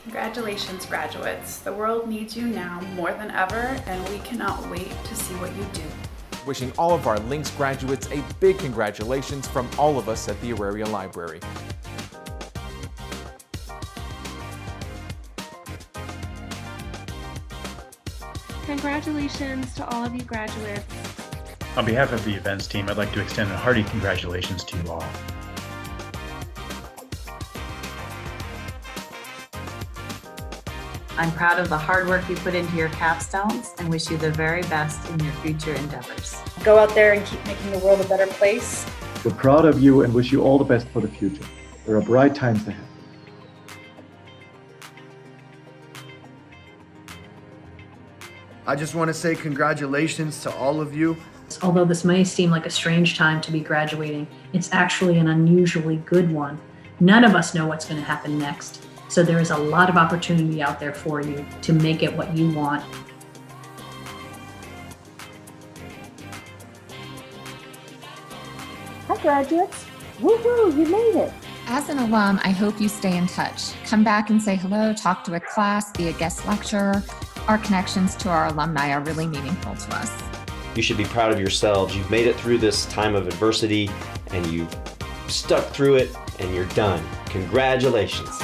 Congratulations, graduates. The world needs you now more than ever, and we cannot wait to see what you do. Wishing all of our Links graduates a big congratulations from all of us at the Auraria Library. Congratulations to all of you graduates. On behalf of the events team, I'd like to extend a hearty congratulations to you all. I'm proud of the hard work you put into your capstones and wish you the very best in your future endeavors. Go out there and keep making the world a better place. We're proud of you and wish you all the best for the future. There are bright times ahead. I just want to say congratulations to all of you. Although this may seem like a strange time to be graduating, it's actually an unusually good one. None of us know what's going to happen next. So there is a lot of opportunity out there for you to make it what you want. Hi graduates, woohoo, you made it. As an alum, I hope you stay in touch. Come back and say hello, talk to a class, be a guest lecturer. Our connections to our alumni are really meaningful to us. You should be proud of yourselves. You've made it through this time of adversity and you've stuck through it and you're done. Congratulations.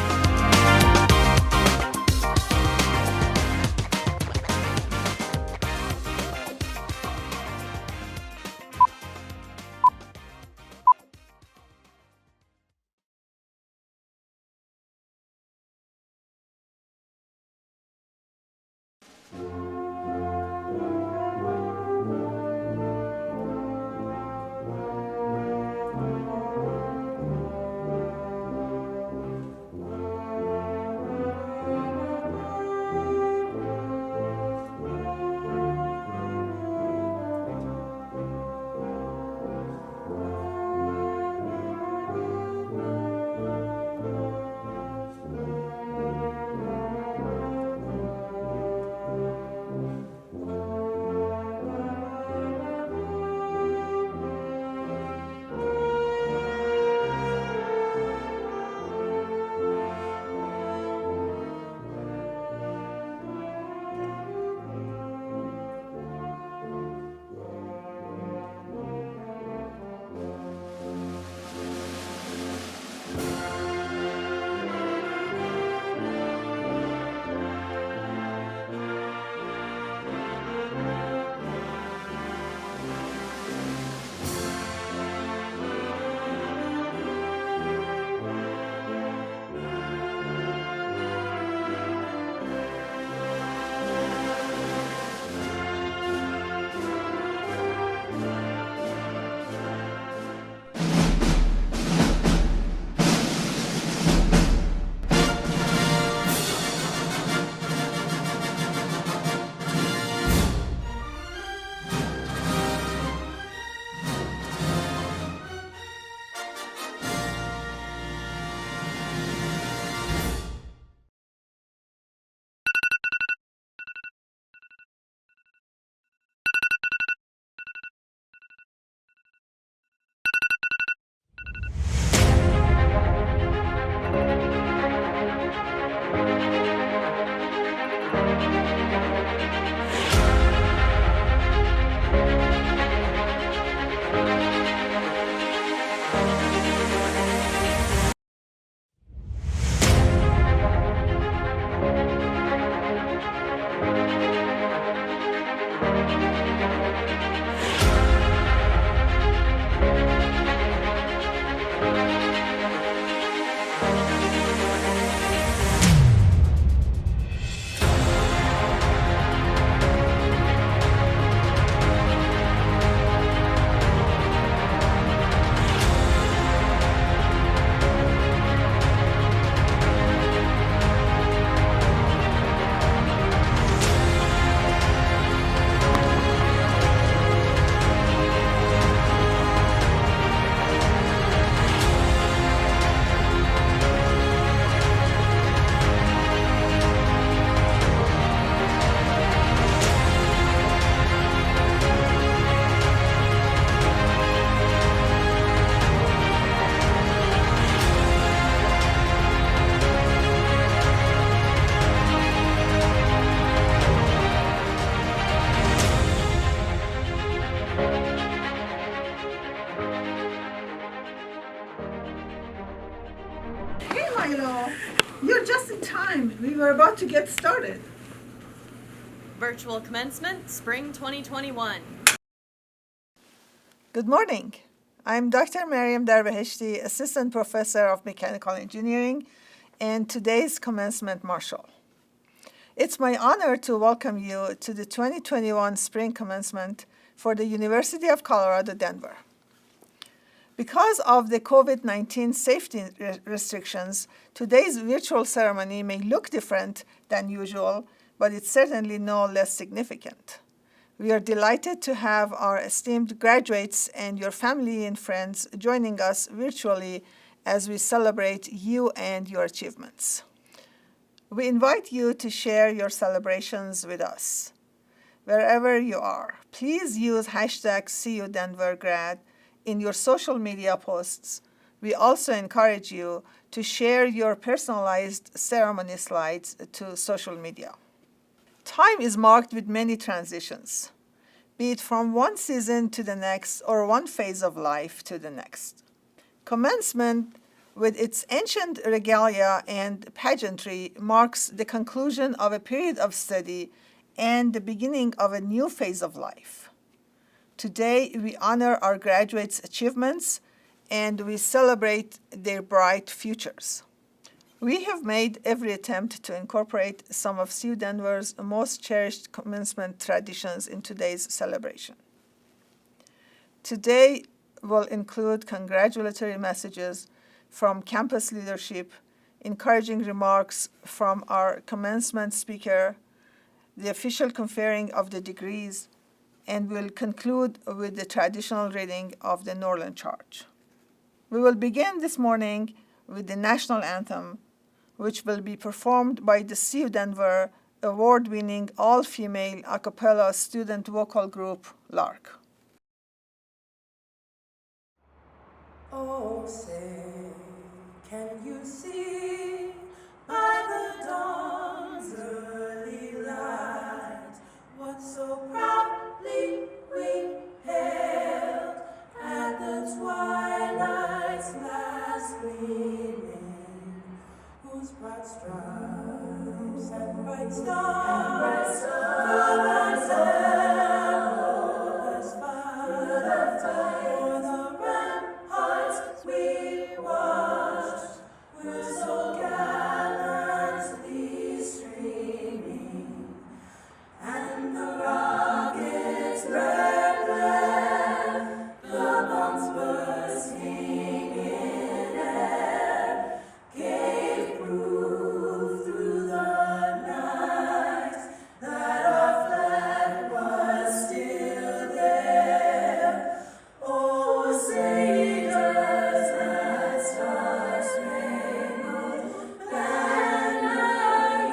you're just in time. We were about to get started. Virtual Commencement, Spring 2021. Good morning. I'm Dr. Maryam Darbeheshti, Assistant Professor of Mechanical Engineering and today's Commencement Marshal. It's my honor to welcome you to the 2021 Spring Commencement for the University of Colorado, Denver. Because of the COVID-19 safety restrictions, today's virtual ceremony may look different than usual, but it's certainly no less significant. We are delighted to have our esteemed graduates and your family and friends joining us virtually as we celebrate you and your achievements. We invite you to share your celebrations with us. Wherever you are, please use hashtag #CUDenverGrad in your social media posts. We also encourage you to share your personalized ceremony slides to social media. Time is marked with many transitions, be it from one season to the next or one phase of life to the next. Commencement, with its ancient regalia and pageantry, marks the conclusion of a period of study and the beginning of a new phase of life. Today, we honor our graduates' achievements and we celebrate their bright futures. We have made every attempt to incorporate some of CU Denver's most cherished commencement traditions in today's celebration. Today will include congratulatory messages from campus leadership, encouraging remarks from our commencement speaker, the official conferring of the degrees, and we'll conclude with the traditional reading of the Northern Charge. We will begin this morning with the National Anthem, which will be performed by the CU Denver award-winning all-female a cappella student vocal group, LARC. Oh, say, can you see by the dawn's early light what so proudly we hailed at the twilight's last gleaming? Whose bright stripes and bright stars through the perilous fight, o'er the ramparts we watched, were so gallantly streaming, and the rocket's red glare, the bombs bursting in air, gave proof through the night that our flag was still there. Oh, say does that star-spangled banner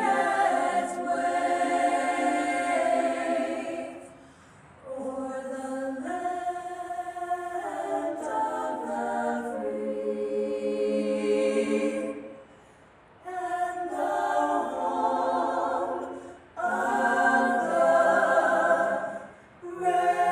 yet wave o'er the land of the free and the home of the brave?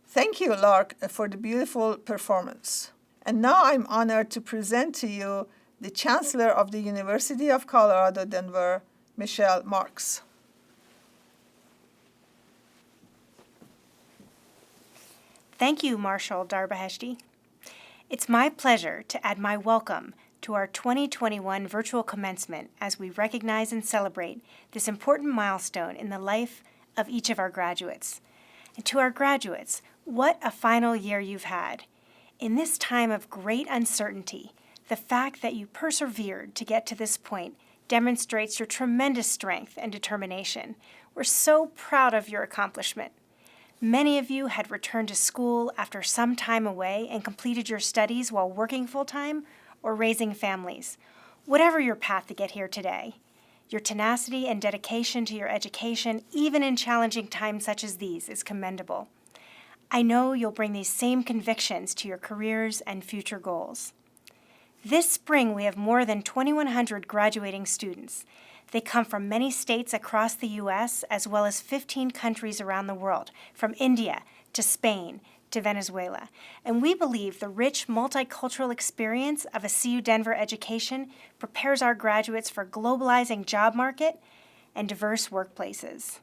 Thank you, Lark, for the beautiful performance. And now I'm honored to present to you the Chancellor of the University of Colorado, Denver, Michelle Marks. Thank you, Marshal Darbeheshti. It's my pleasure to add my welcome to our 2021 virtual commencement as we recognize and celebrate this important milestone in the life of each of our graduates. And to our graduates, what a final year you've had. In this time of great uncertainty, the fact that you persevered to get to this point demonstrates your tremendous strength and determination. We're so proud of your accomplishment. Many of you had returned to school after some time away and completed your studies while working full-time or raising families. Whatever your path to get here today, your tenacity and dedication to your education, even in challenging times such as these, is commendable. I know you'll bring these same convictions to your careers and future goals. This spring, we have more than 2,100 graduating students. They come from many states across the U.S. as well as 15 countries around the world, from India to Spain to Venezuela. And we believe the rich multicultural experience of a CU Denver education prepares our graduates for globalizing job market and diverse workplaces.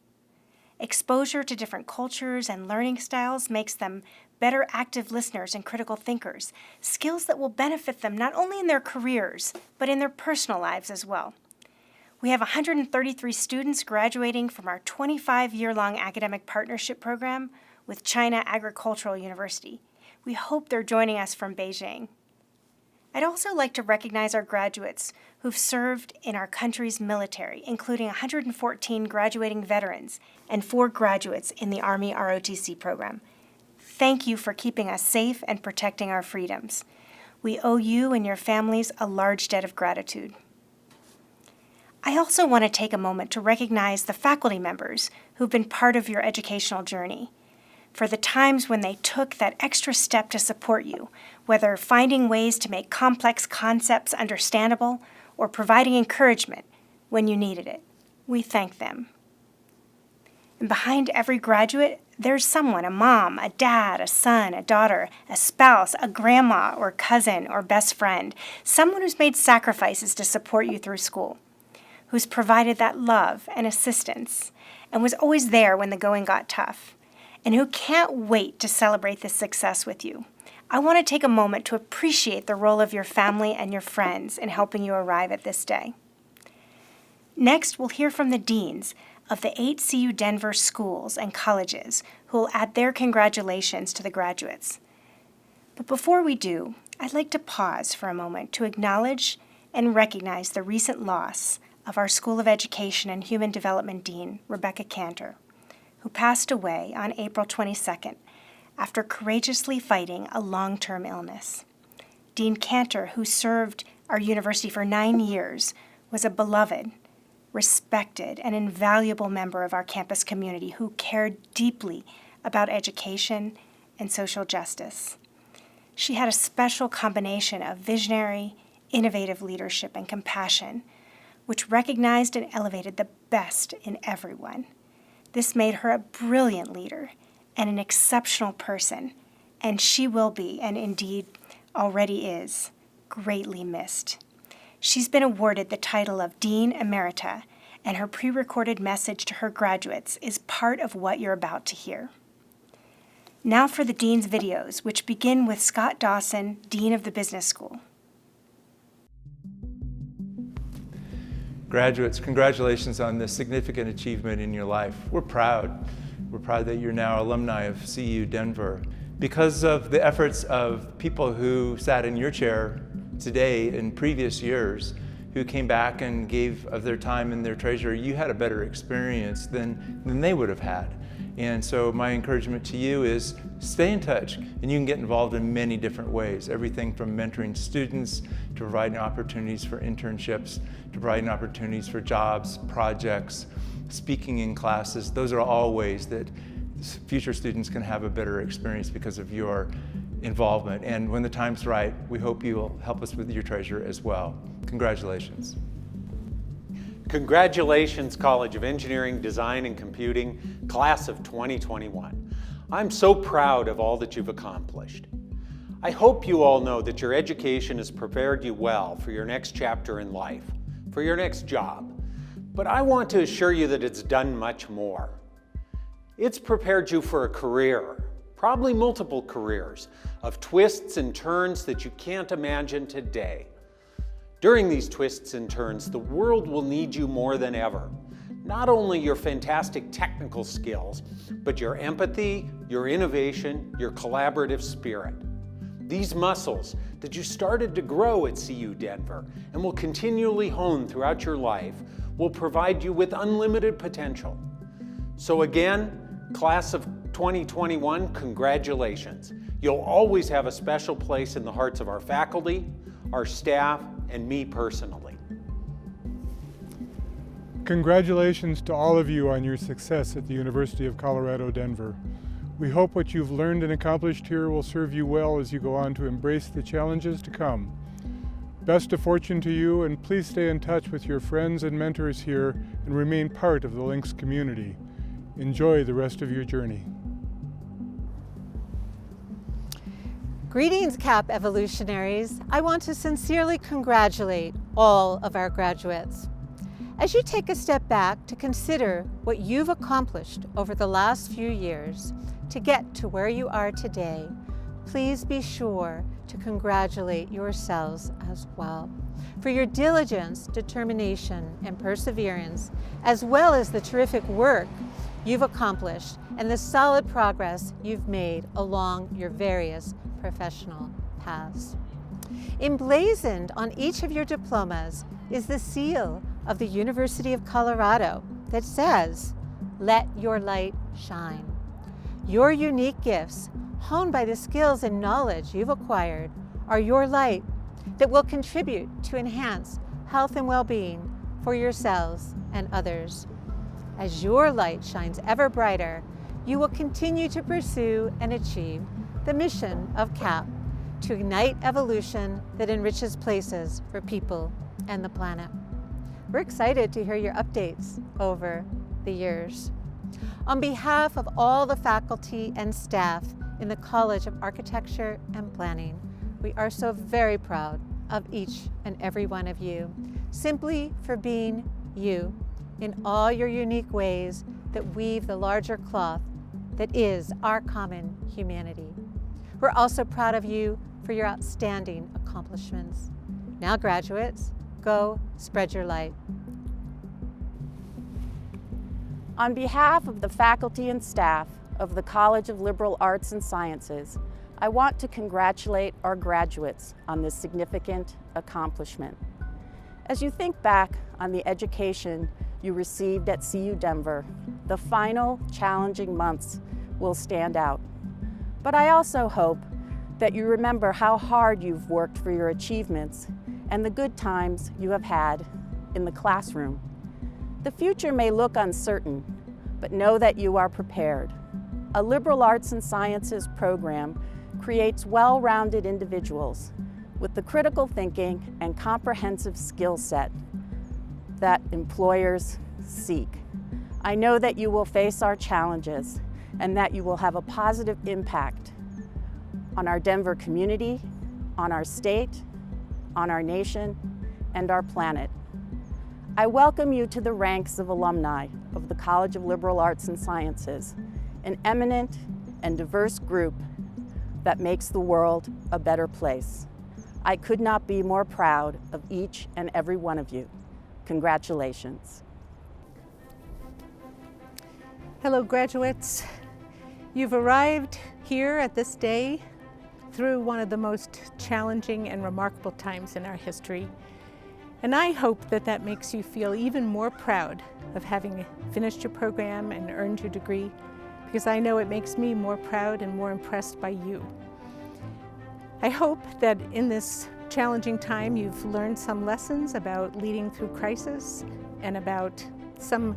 Exposure to different cultures and learning styles makes them better active listeners and critical thinkers, skills that will benefit them not only in their careers, but in their personal lives as well. We have 133 students graduating from our 25-year-long academic partnership program with China Agricultural University. We hope they're joining us from Beijing. I'd also like to recognize our graduates who've served in our country's military, including 114 graduating veterans and 4 graduates in the Army ROTC program. Thank you for keeping us safe and protecting our freedoms. We owe you and your families a large debt of gratitude. I also want to take a moment to recognize the faculty members who've been part of your educational journey, for the times when they took that extra step to support you, whether finding ways to make complex concepts understandable or providing encouragement when you needed it. We thank them. And behind every graduate, there's someone, a mom, a dad, a son, a daughter, a spouse, a grandma or cousin or best friend, someone who's made sacrifices to support you through school, who's provided that love and assistance and was always there when the going got tough, and who can't wait to celebrate this success with you. I want to take a moment to appreciate the role of your family and your friends in helping you arrive at this day. Next, we'll hear from the deans of the 8 CU Denver schools and colleges who will add their congratulations to the graduates. But before we do, I'd like to pause for a moment to acknowledge and recognize the recent loss of our School of Education and Human Development Dean, Rebecca Cantor, who passed away on April 22nd after courageously fighting a long-term illness. Dean Cantor, who served our university for 9 years, was a beloved, respected, and invaluable member of our campus community who cared deeply about education and social justice. She had a special combination of visionary, innovative leadership and compassion, which recognized and elevated the best in everyone. This made her a brilliant leader and an exceptional person, and she will be, and indeed already is, greatly missed. She's been awarded the title of Dean Emerita, and her pre-recorded message to her graduates is part of what you're about to hear. Now for the Dean's videos, which begin with Scott Dawson, Dean of the Business School. Graduates, congratulations on this significant achievement in your life. We're proud. We're proud that you're now alumni of CU Denver. Because of the efforts of people who sat in your chair today in previous years, who came back and gave of their time and their treasure, you had a better experience than they would have had. And so my encouragement to you is stay in touch, and you can get involved in many different ways. Everything from mentoring students to providing opportunities for internships, to providing opportunities for jobs, projects, speaking in classes. Those are all ways that future students can have a better experience because of your involvement. And when the time's right, we hope you will help us with your treasure as well. Congratulations. Congratulations, College of Engineering, Design, and Computing, Class of 2021. I'm so proud of all that you've accomplished. I hope you all know that your education has prepared you well for your next chapter in life, for your next job. But I want to assure you that it's done much more. It's prepared you for a career, probably multiple careers, of twists and turns that you can't imagine today. During these twists and turns, the world will need you more than ever. Not only your fantastic technical skills, but your empathy, your innovation, your collaborative spirit. These muscles that you started to grow at CU Denver and will continually hone throughout your life will provide you with unlimited potential. So again, Class of 2021, congratulations. You'll always have a special place in the hearts of our faculty, our staff, and me personally. Congratulations to all of you on your success at the University of Colorado, Denver. We hope what you've learned and accomplished here will serve you well as you go on to embrace the challenges to come. Best of fortune to you, and please stay in touch with your friends and mentors here and remain part of the LINCS community. Enjoy the rest of your journey. Greetings, CAP evolutionaries. I want to sincerely congratulate all of our graduates. As you take a step back to consider what you've accomplished over the last few years to get to where you are today, please be sure to congratulate yourselves as well for your diligence, determination, and perseverance, as well as the terrific work you've accomplished and the solid progress you've made along your various professional paths. Emblazoned on each of your diplomas is the seal of the University of Colorado that says, "Let your light shine." Your unique gifts, honed by the skills and knowledge you've acquired, are your light that will contribute to enhance health and well-being for yourselves and others. As your light shines ever brighter, you will continue to pursue and achieve the mission of CAP to ignite evolution that enriches places for people and the planet. We're excited to hear your updates over the years. On behalf of all the faculty and staff in the College of Architecture and Planning, we are so very proud of each and every one of you, simply for being you in all your unique ways that weave the larger cloth that is our common humanity. We're also proud of you for your outstanding accomplishments. Now, graduates, go spread your light. On behalf of the faculty and staff of the College of Liberal Arts and Sciences, I want to congratulate our graduates on this significant accomplishment. As you think back on the education you received at CU Denver, the final challenging months will stand out. But I also hope that you remember how hard you've worked for your achievements and the good times you have had in the classroom. The future may look uncertain, but know that you are prepared. A liberal arts and sciences program creates well-rounded individuals with the critical thinking and comprehensive skill set that employers seek. I know that you will face our challenges and that you will have a positive impact on our Denver community, on our state, on our nation, and our planet. I welcome you to the ranks of alumni of the College of Liberal Arts and Sciences, an eminent and diverse group that makes the world a better place. I could not be more proud of each and every one of you. Congratulations. Hello, graduates. You've arrived here at this day through one of the most challenging and remarkable times in our history. And I hope that that makes you feel even more proud of having finished your program and earned your degree, because I know it makes me more proud and more impressed by you. I hope that in this challenging time you've learned some lessons about leading through crisis and about some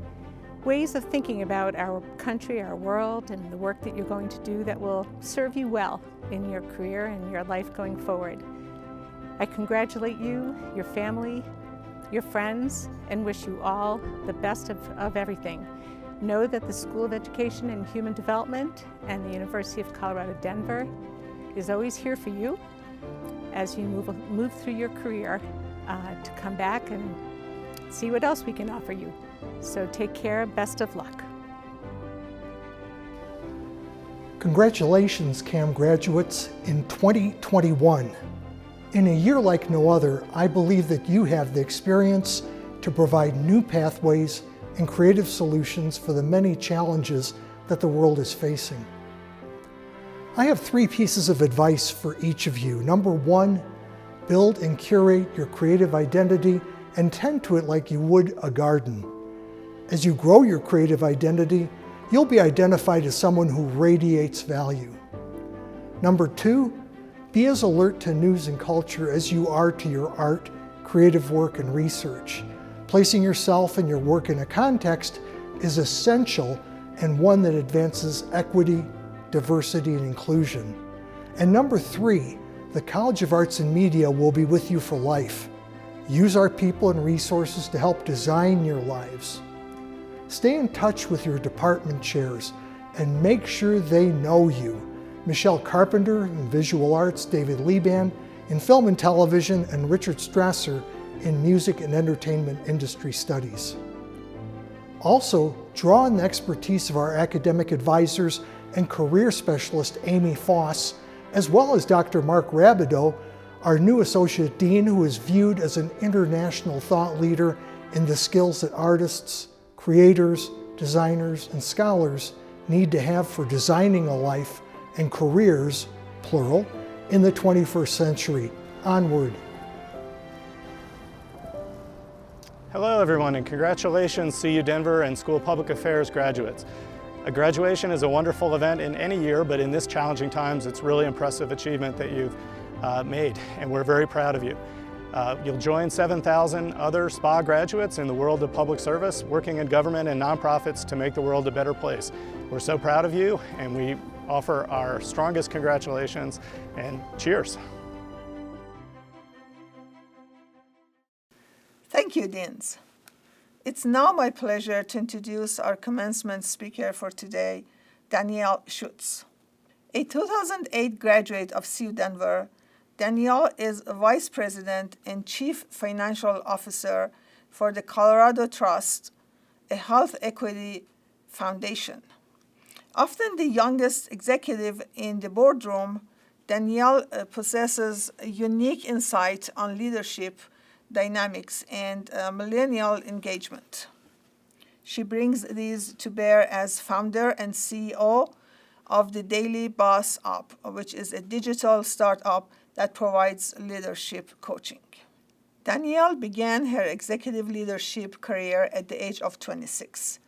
ways of thinking about our country, our world, and the work that you're going to do that will serve you well in your career and your life going forward. I congratulate you, your family, your friends, and wish you all the best of everything. Know that the School of Education and Human Development and the University of Colorado Denver is always here for you as you move through your career to come back and see what else we can offer you. So take care, best of luck. Congratulations, CAM graduates, in 2021. In a year like no other, I believe that you have the experience to provide new pathways and creative solutions for the many challenges that the world is facing. I have 3 pieces of advice for each of you. Number 1, build and curate your creative identity and tend to it like you would a garden. As you grow your creative identity, you'll be identified as someone who radiates value. Number 2, be as alert to news and culture as you are to your art, creative work, and research. Placing yourself and your work in a context is essential and one that advances equity, diversity, and inclusion. And number 3, The College of Arts and Media will be with you for life. Use our people and resources to help design your lives. Stay in touch with your department chairs and make sure they know you. Michelle Carpenter in Visual Arts, David Liban in Film and Television, and Richard Strasser in Music and Entertainment Industry Studies. Also, draw on the expertise of our academic advisors and career specialist Amy Foss, as well as Dr. Mark Rabideau, our new Associate Dean, who is viewed as an international thought leader in the skills that artists, creators, designers, and scholars need to have for designing a life and careers, plural, in the 21st century. Onward. Hello everyone, and congratulations CU Denver and School of Public Affairs graduates. A graduation is a wonderful event in any year, but in this challenging times, it's really impressive achievement that you've made, and we're very proud of you. You'll join 7,000 other SPA graduates in the world of public service, working in government and nonprofits to make the world a better place. We're so proud of you, and we offer our strongest congratulations and cheers. Thank you, Deans. It's now my pleasure to introduce our commencement speaker for today, Danielle Schutz. A 2008 graduate of CU Denver, Danielle is Vice President and Chief Financial Officer for the Colorado Trust, a health equity foundation. Often the youngest executive in the boardroom, Danielle possesses a unique insight on leadership dynamics and millennial engagement. She brings these to bear as founder and CEO of the Daily Boss Up, which is a digital startup that provides leadership coaching. Danielle began her executive leadership career at the age of 26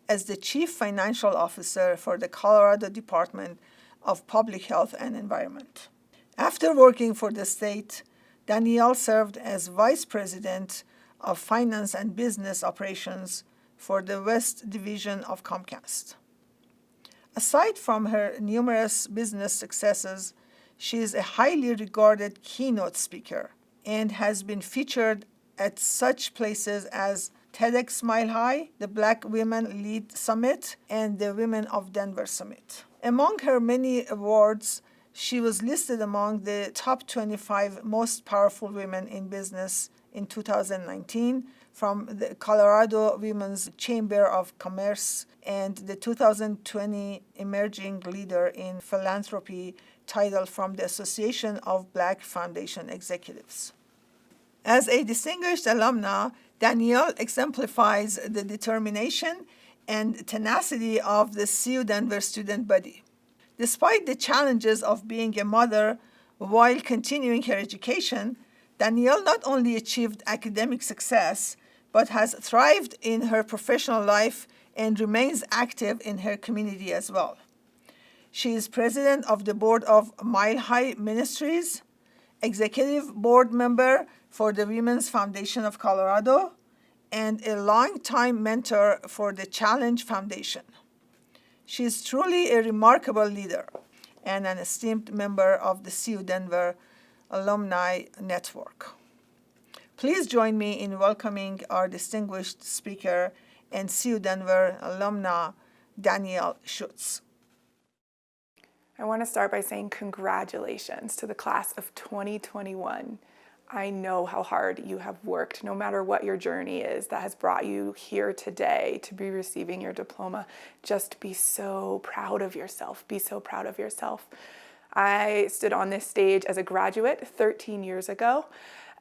as the Chief Financial Officer for the Colorado Department of Public Health and Environment. After working for the state, Danielle served as Vice President of Finance and Business Operations for the West Division of Comcast. Aside from her numerous business successes, she is a highly regarded keynote speaker and has been featured at such places as TEDx Mile High, the Black Women Lead Summit, and the Women of Denver Summit. Among her many awards, she was listed among the top 25 most powerful women in business in 2019 from the Colorado Women's Chamber of Commerce and the 2020 Emerging Leader in Philanthropy title from the Association of Black Foundation Executives. As a distinguished alumna, Danielle exemplifies the determination and tenacity of the CU Denver student body. Despite the challenges of being a mother while continuing her education, Danielle not only achieved academic success, but has thrived in her professional life and remains active in her community as well. She is president of the board of Mile High Ministries, executive board member for the Women's Foundation of Colorado, and a longtime mentor for the Challenge Foundation. She is truly a remarkable leader and an esteemed member of the CU Denver Alumni Network. Please join me in welcoming our distinguished speaker and CU Denver alumna, Danielle Schutz. I want to start by saying congratulations to the class of 2021. I know how hard you have worked, no matter what your journey is that has brought you here today to be receiving your diploma. Just be so proud of yourself. Be so proud of yourself. I stood on this stage as a graduate 13 years ago.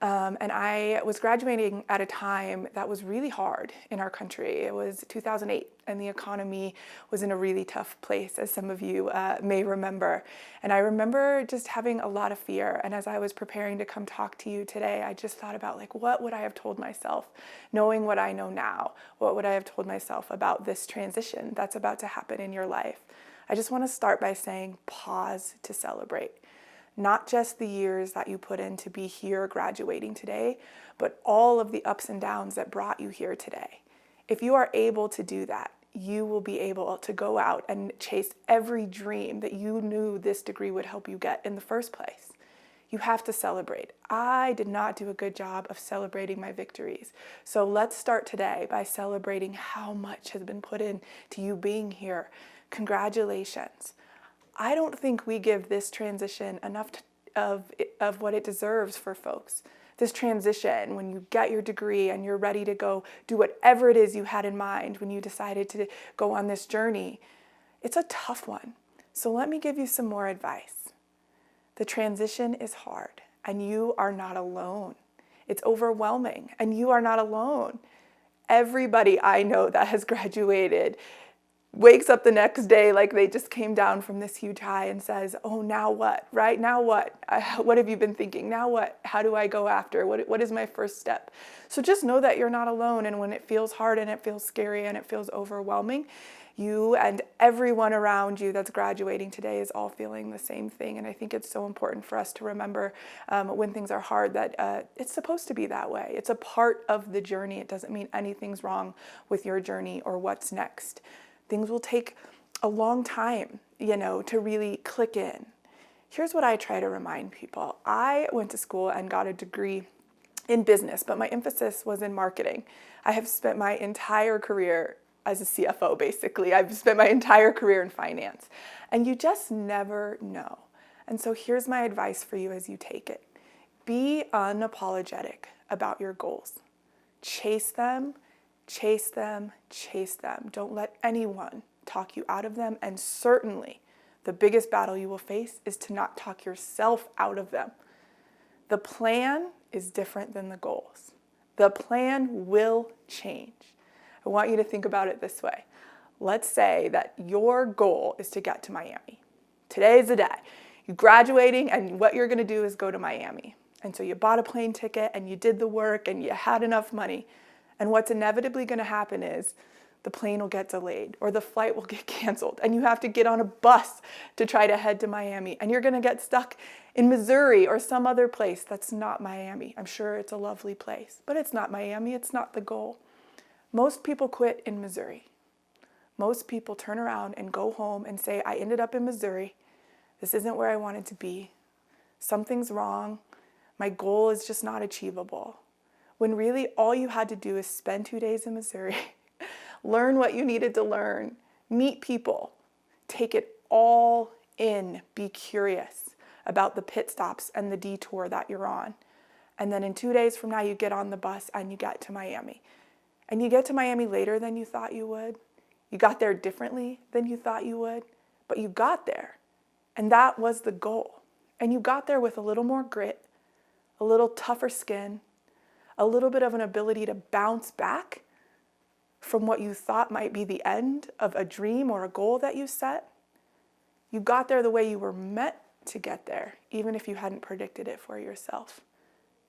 And I was graduating at a time that was really hard in our country. It was 2008, and the economy was in a really tough place, as some of you may remember. And I remember just having a lot of fear. And as I was preparing to come talk to you today, I just thought about, like, what would I have told myself, knowing what I know now? What would I have told myself about this transition that's about to happen in your life? I just want to start by saying, pause to celebrate. Not just the years that you put in to be here graduating today, but all of the ups and downs that brought you here today. If you are able to do that, you will be able to go out and chase every dream that you knew this degree would help you get in the first place. You have to celebrate. I did not do a good job of celebrating my victories. So let's start today by celebrating how much has been put into you being here. Congratulations. I don't think we give this transition enough of what it deserves for folks. This transition, when you get your degree and you're ready to go do whatever it is you had in mind when you decided to go on this journey, it's a tough one. So let me give you some more advice. The transition is hard, and you are not alone. It's overwhelming, and you are not alone. Everybody I know that has graduated wakes up the next day like they just came down from this huge high and says, oh, now what, right? Now what? What have you been thinking? Now what? How do I go after? What is my first step? So just know that you're not alone, and when it feels hard and it feels scary and it feels overwhelming, you and everyone around you that's graduating today is all feeling the same thing. And I think it's so important for us to remember when things are hard that it's supposed to be that way. It's a part of the journey. It doesn't mean anything's wrong with your journey or what's next. Things will take a long time, to really click in. Here's what I try to remind people. I went to school and got a degree in business, but my emphasis was in marketing. I have spent my entire career as a CFO, basically. I've spent my entire career in finance. And you just never know. And so here's my advice for you as you take it. Be unapologetic about your goals. Chase them, chase them, chase them. Don't let anyone talk you out of them. And certainly, the biggest battle you will face is to not talk yourself out of them. The plan is different than the goals. The plan will change. I want you to think about it this way. Let's say that your goal is to get to Miami. Today is the day. You're graduating and what you're going to do is go to Miami. And so you bought a plane ticket and you did the work and you had enough money. And what's inevitably going to happen is the plane will get delayed or the flight will get canceled and you have to get on a bus to try to head to Miami. And you're going to get stuck in Missouri or some other place that's not Miami. I'm sure it's a lovely place, but it's not Miami. It's not the goal. Most people quit in Missouri. Most people turn around and go home and say, I ended up in Missouri. This isn't where I wanted to be. Something's wrong. My goal is just not achievable. When really all you had to do is spend 2 days in Missouri, learn what you needed to learn, meet people, take it all in, be curious about the pit stops and the detour that you're on. And then in 2 days from now, you get on the bus and you get to Miami. And you get to Miami later than you thought you would. You got there differently than you thought you would, but you got there. And that was the goal. And you got there with a little more grit, a little tougher skin, a little bit of an ability to bounce back from what you thought might be the end of a dream or a goal that you set. You got there the way you were meant to get there, even if you hadn't predicted it for yourself.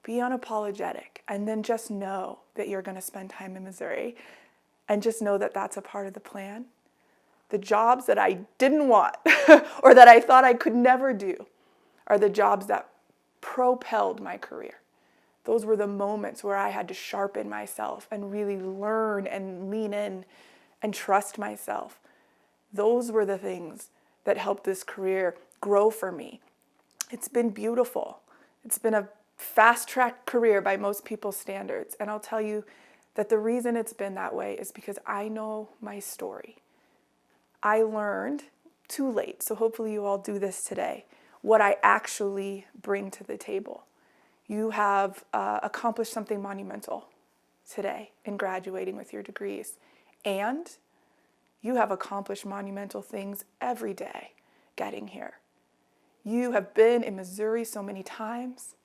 Be unapologetic, and then just know that you're going to spend time in Missouri, and just know that that's a part of the plan. The jobs that I didn't want or that I thought I could never do are the jobs that propelled my career. Those were the moments where I had to sharpen myself and really learn and lean in and trust myself. Those were the things that helped this career grow for me. It's been beautiful. It's been a fast-track career by most people's standards. And I'll tell you that the reason it's been that way is because I know my story. I learned too late, so hopefully you all do this today, what I actually bring to the table. You have accomplished something monumental today in graduating with your degrees. And you have accomplished monumental things every day getting here. You have been in Missouri so many times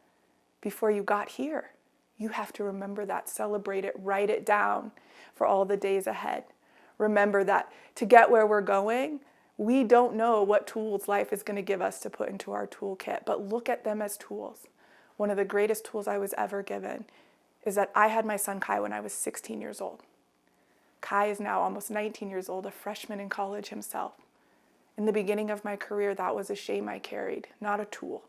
before you got here. You have to remember that, celebrate it, write it down for all the days ahead. Remember that to get where we're going, we don't know what tools life is going to give us to put into our toolkit, but look at them as tools. One of the greatest tools I was ever given is that I had my son Kai when I was 16 years old. Kai is now almost 19 years old, a freshman in college himself. In the beginning of my career, that was a shame I carried, not a tool.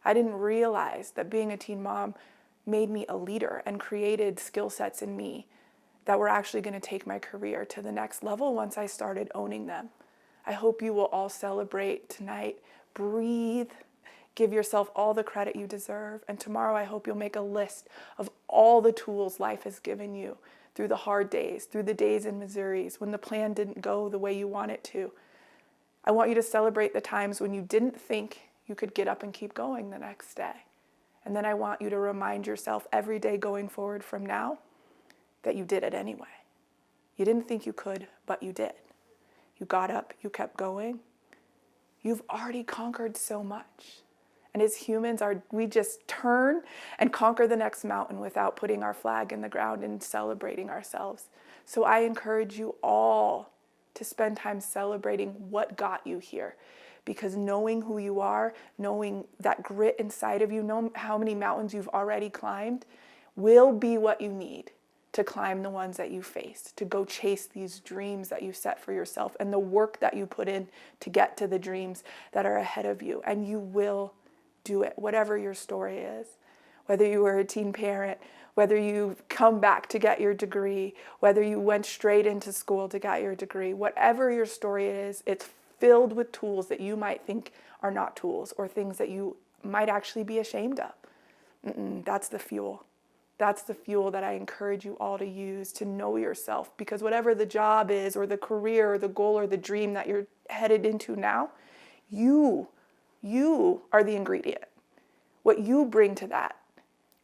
I didn't realize that being a teen mom made me a leader and created skill sets in me that were actually going to take my career to the next level once I started owning them. I hope you will all celebrate tonight. Breathe, Give yourself all the credit you deserve. And tomorrow I hope you'll make a list of all the tools life has given you through the hard days, through the days in Missouri's, when the plan didn't go the way you want it to. I want you to celebrate the times when you didn't think you could get up and keep going the next day. And then I want you to remind yourself every day going forward from now that you did it anyway. You didn't think you could, but you did. You got up, you kept going. You've already conquered so much. And as humans, we just turn and conquer the next mountain without putting our flag in the ground and celebrating ourselves. So I encourage you all to spend time celebrating what got you here. Because knowing who you are, knowing that grit inside of you, know how many mountains you've already climbed, will be what you need to climb the ones that you face, to go chase these dreams that you set for yourself and the work that you put in to get to the dreams that are ahead of you. And you will do it, whatever your story is. Whether you were a teen parent, whether you come back to get your degree, whether you went straight into school to get your degree, whatever your story is, it's filled with tools that you might think are not tools or things that you might actually be ashamed of. That's the fuel. That's the fuel that I encourage you all to use to know yourself, because whatever the job is or the career or the goal or the dream that you're headed into now, you are the ingredient. What you bring to that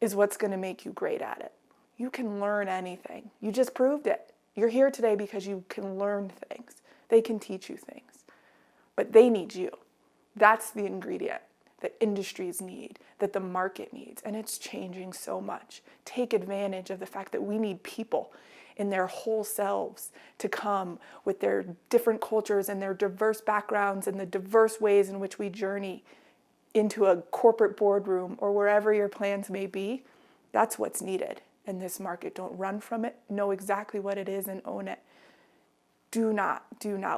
is what's going to make you great at it. You can learn anything. You just proved it. You're here today because you can learn things. They can teach you things, but they need you. That's the ingredient that industries need, that the market needs, and it's changing so much. Take advantage of the fact that we need people in their whole selves to come with their different cultures and their diverse backgrounds and the diverse ways in which we journey into a corporate boardroom or wherever your plans may be. That's what's needed in this market. Don't run from it. Know exactly what it is and own it. Do not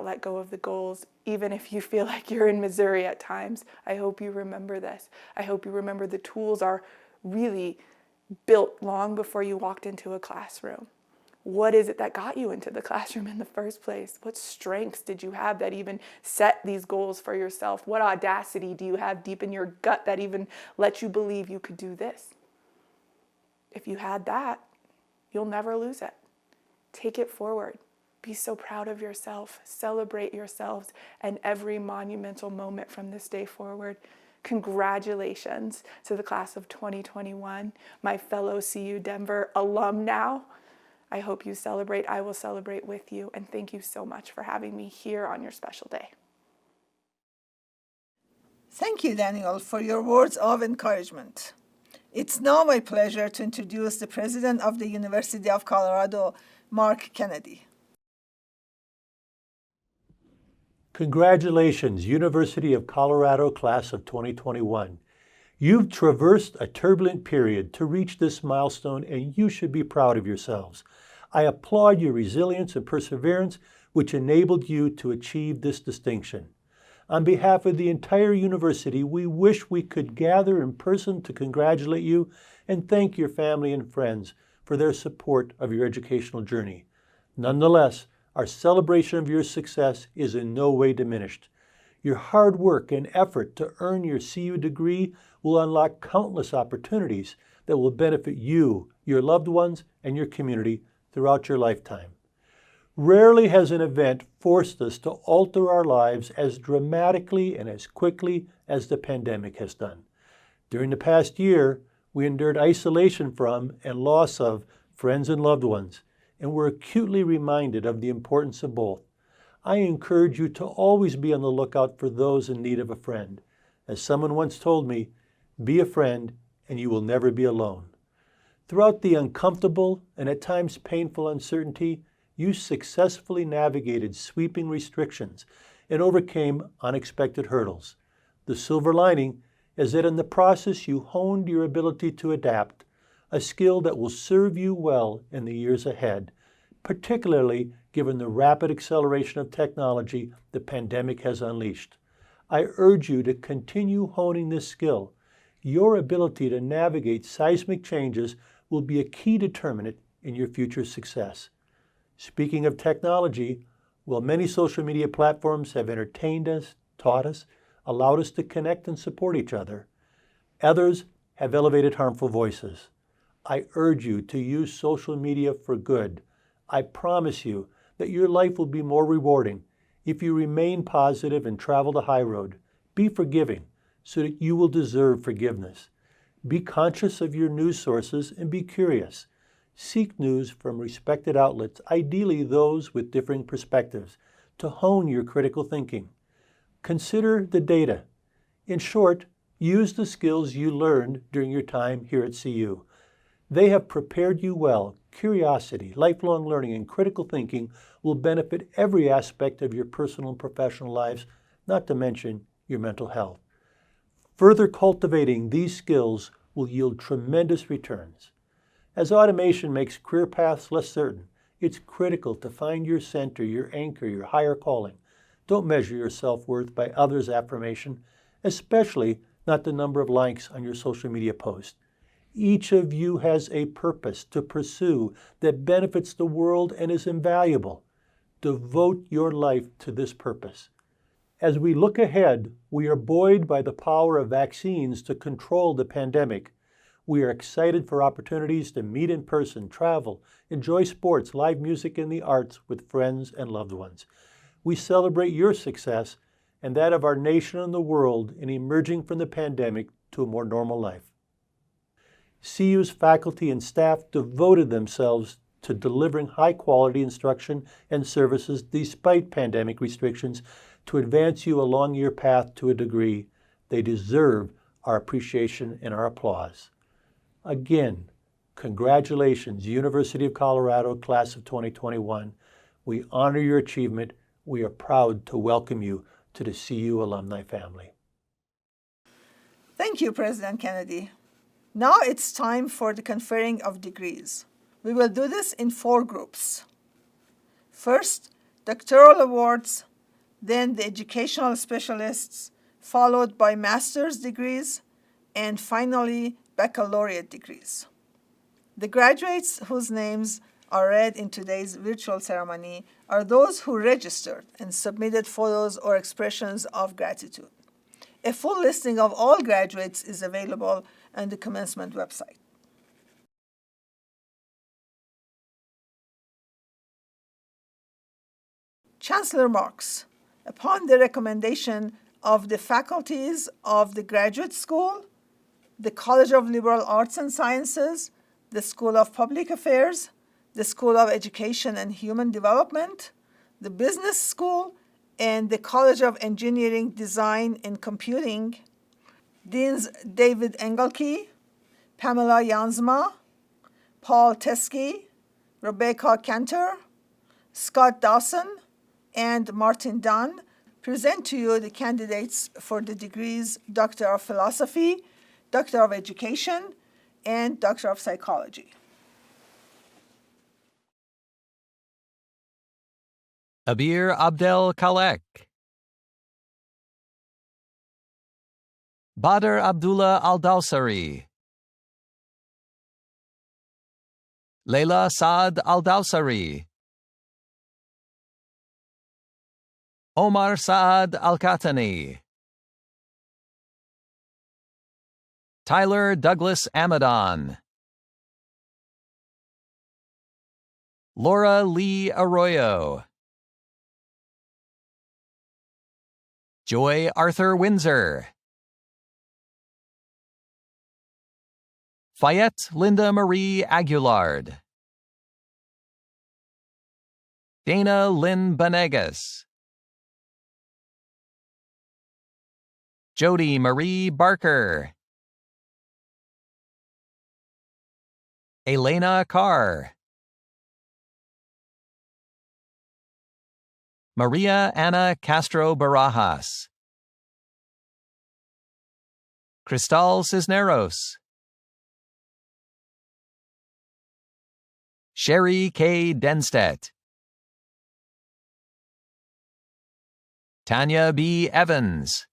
let go of the goals, even if you feel like you're in Missouri at times. I hope you remember this. I hope you remember the tools are really built long before you walked into a classroom. What is it that got you into the classroom in the first place? What strengths did you have that even set these goals for yourself? What audacity do you have deep in your gut that even let you believe you could do this? If you had that, you'll never lose it. Take it forward. Be so proud of yourself. Celebrate yourselves and every monumental moment from this day forward. Congratulations to the class of 2021, my fellow CU Denver alum now. I hope you celebrate. I will celebrate with you. And thank you so much for having me here on your special day. Thank you, Danielle, for your words of encouragement. It's now my pleasure to introduce the president of the University of Colorado, Mark Kennedy. Congratulations, University of Colorado Class of 2021. You've traversed a turbulent period to reach this milestone, and you should be proud of yourselves. I applaud your resilience and perseverance, which enabled you to achieve this distinction. On behalf of the entire university, we wish we could gather in person to congratulate you and thank your family and friends for their support of your educational journey. Nonetheless, our celebration of your success is in no way diminished. Your hard work and effort to earn your CU degree will unlock countless opportunities that will benefit you, your loved ones, and your community throughout your lifetime. Rarely has an event forced us to alter our lives as dramatically and as quickly as the pandemic has done. During the past year, we endured isolation from and loss of friends and loved ones, and we're acutely reminded of the importance of both. I encourage you to always be on the lookout for those in need of a friend. As someone once told me, be a friend and you will never be alone. Throughout the uncomfortable and at times painful uncertainty, you successfully navigated sweeping restrictions and overcame unexpected hurdles. The silver lining is that in the process you honed your ability to adapt, a skill that will serve you well in the years ahead, particularly given the rapid acceleration of technology the pandemic has unleashed. I urge you to continue honing this skill. Your ability to navigate seismic changes will be a key determinant in your future success. Speaking of technology, while many social media platforms have entertained us, taught us, allowed us to connect and support each other. Others have elevated harmful voices. I urge you to use social media for good. I promise you that your life will be more rewarding if you remain positive and travel the high road. Be forgiving so that you will deserve forgiveness. Be conscious of your news sources and be curious. Seek news from respected outlets, ideally those with differing perspectives, to hone your critical thinking. Consider the data. In short, use the skills you learned during your time here at CU. They have prepared you well. Curiosity, lifelong learning, and critical thinking will benefit every aspect of your personal and professional lives, not to mention your mental health. Further cultivating these skills will yield tremendous returns. As automation makes career paths less certain, it's critical to find your center, your anchor, your higher calling. Don't measure your self-worth by others' affirmation, especially not the number of likes on your social media post. Each of you has a purpose to pursue that benefits the world and is invaluable. Devote your life to this purpose. As we look ahead, we are buoyed by the power of vaccines to control the pandemic. We are excited for opportunities to meet in person, travel, enjoy sports, live music, and the arts with friends and loved ones. We celebrate your success and that of our nation and the world in emerging from the pandemic to a more normal life. CU's faculty and staff devoted themselves to delivering high-quality instruction and services despite pandemic restrictions to advance you along your path to a degree. They deserve our appreciation and our applause. Again, congratulations, University of Colorado, Class of 2021. We honor your achievement. We are proud to welcome you to the CU alumni family. Thank you, President Kennedy. Now it's time for the conferring of degrees. We will do this in 4 groups. First, Doctoral Awards, then the Educational Specialists, followed by Master's degrees, and finally, Baccalaureate degrees. The graduates whose names are read in today's virtual ceremony are those who registered and submitted photos or expressions of gratitude. A full listing of all graduates is available on the Commencement website. Chancellor marks. Upon the recommendation of the faculties of the Graduate School, the College of Liberal Arts and Sciences, the School of Public Affairs, the School of Education and Human Development, the Business School, and the College of Engineering, Design, and Computing, Deans David Engelke, Pamela Jansma, Paul Teskey, Rebecca Cantor, Scott Dawson, and Martin Dunn present to you the candidates for the degrees Doctor of Philosophy, Doctor of Education, and Doctor of Psychology. Abir Abdel Kalek, Badr Abdullah Al-Dawsari, Leila Saad Al-Dawsari, Omar Saad Al-Katani, Tyler Douglas Amadon, Laura Lee Arroyo, Joy Arthur Windsor, Fayette Linda Marie Aguilard, Dana Lynn Benegas, Jody Marie Barker, Elena Carr, Maria Ana Castro Barajas, Cristal Cisneros, Sherry K. Denstedt, Tanya B. Evans,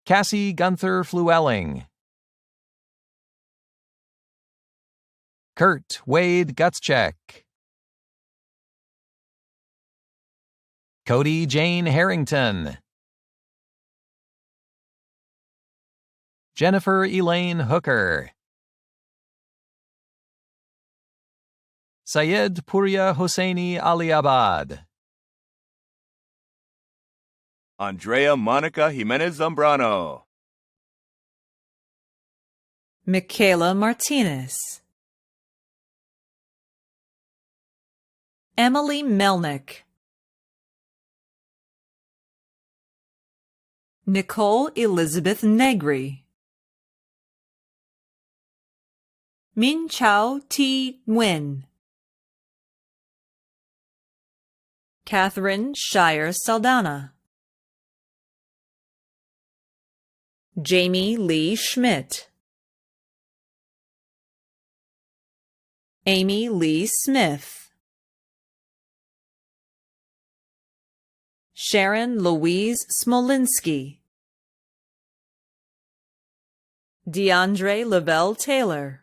Cassie Gunther Flewelling, Kurt Wade Gutschek, Cody Jane Harrington, Jennifer Elaine Hooker, Syed Puria Hosseini Aliabad, Andrea Monica Jimenez Zambrano, Michaela Martinez, Emily Melnick, Nicole Elizabeth Negri, Min Chao T. Nguyen, Catherine Shire Saldana, Jamie Lee Schmidt, Amy Lee Smith, Sharon Louise Smolinski, DeAndre Lavelle Taylor,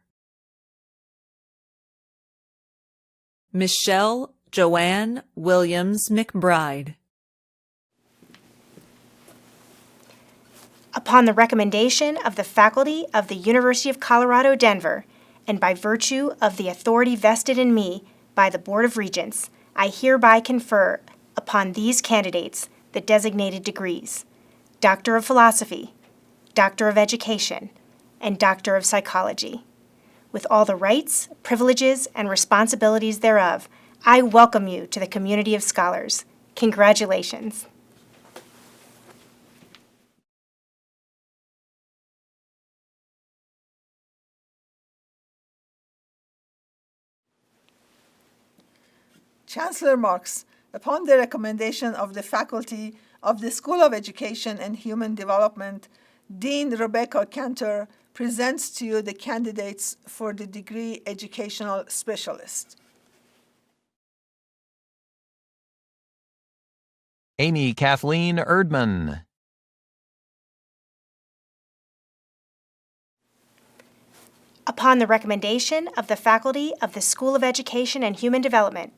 Michelle Joanne Williams McBride. Upon the recommendation of the faculty of the University of Colorado, Denver, and by virtue of the authority vested in me by the Board of Regents, I hereby confer upon these candidates the designated degrees: Doctor of Philosophy, Doctor of Education, and Doctor of Psychology. With all the rights, privileges, and responsibilities thereof, I welcome you to the community of scholars. Congratulations. Chancellor marks, upon the recommendation of the faculty of the School of Education and Human Development, Dean Rebecca Cantor presents to you the candidates for the degree Educational Specialist. Amy Kathleen Erdman, Upon the recommendation of the faculty of the School of Education and Human Development,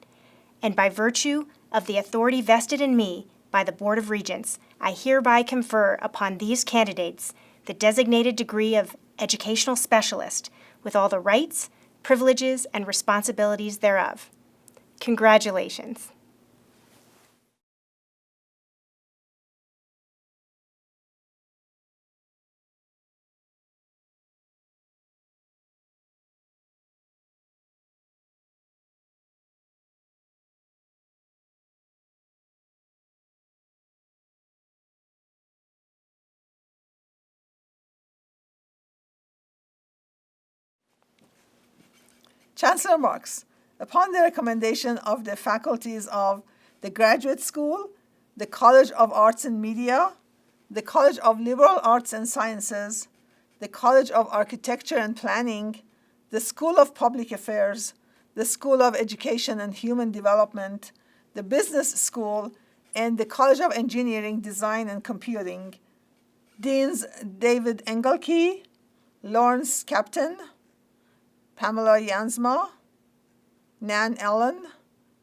and by virtue of the authority vested in me by the Board of Regents, I hereby confer upon these candidates the designated degree of Educational Specialist with all the rights, privileges, and responsibilities thereof. Congratulations. Chancellor marks, upon the recommendation of the faculties of the Graduate School, the College of Arts and Media, the College of Liberal Arts and Sciences, the College of Architecture and Planning, the School of Public Affairs, the School of Education and Human Development, the Business School, and the College of Engineering, Design, and Computing, Deans David Engelke, Lawrence Captain, Pamela Jansma, Nan Ellen,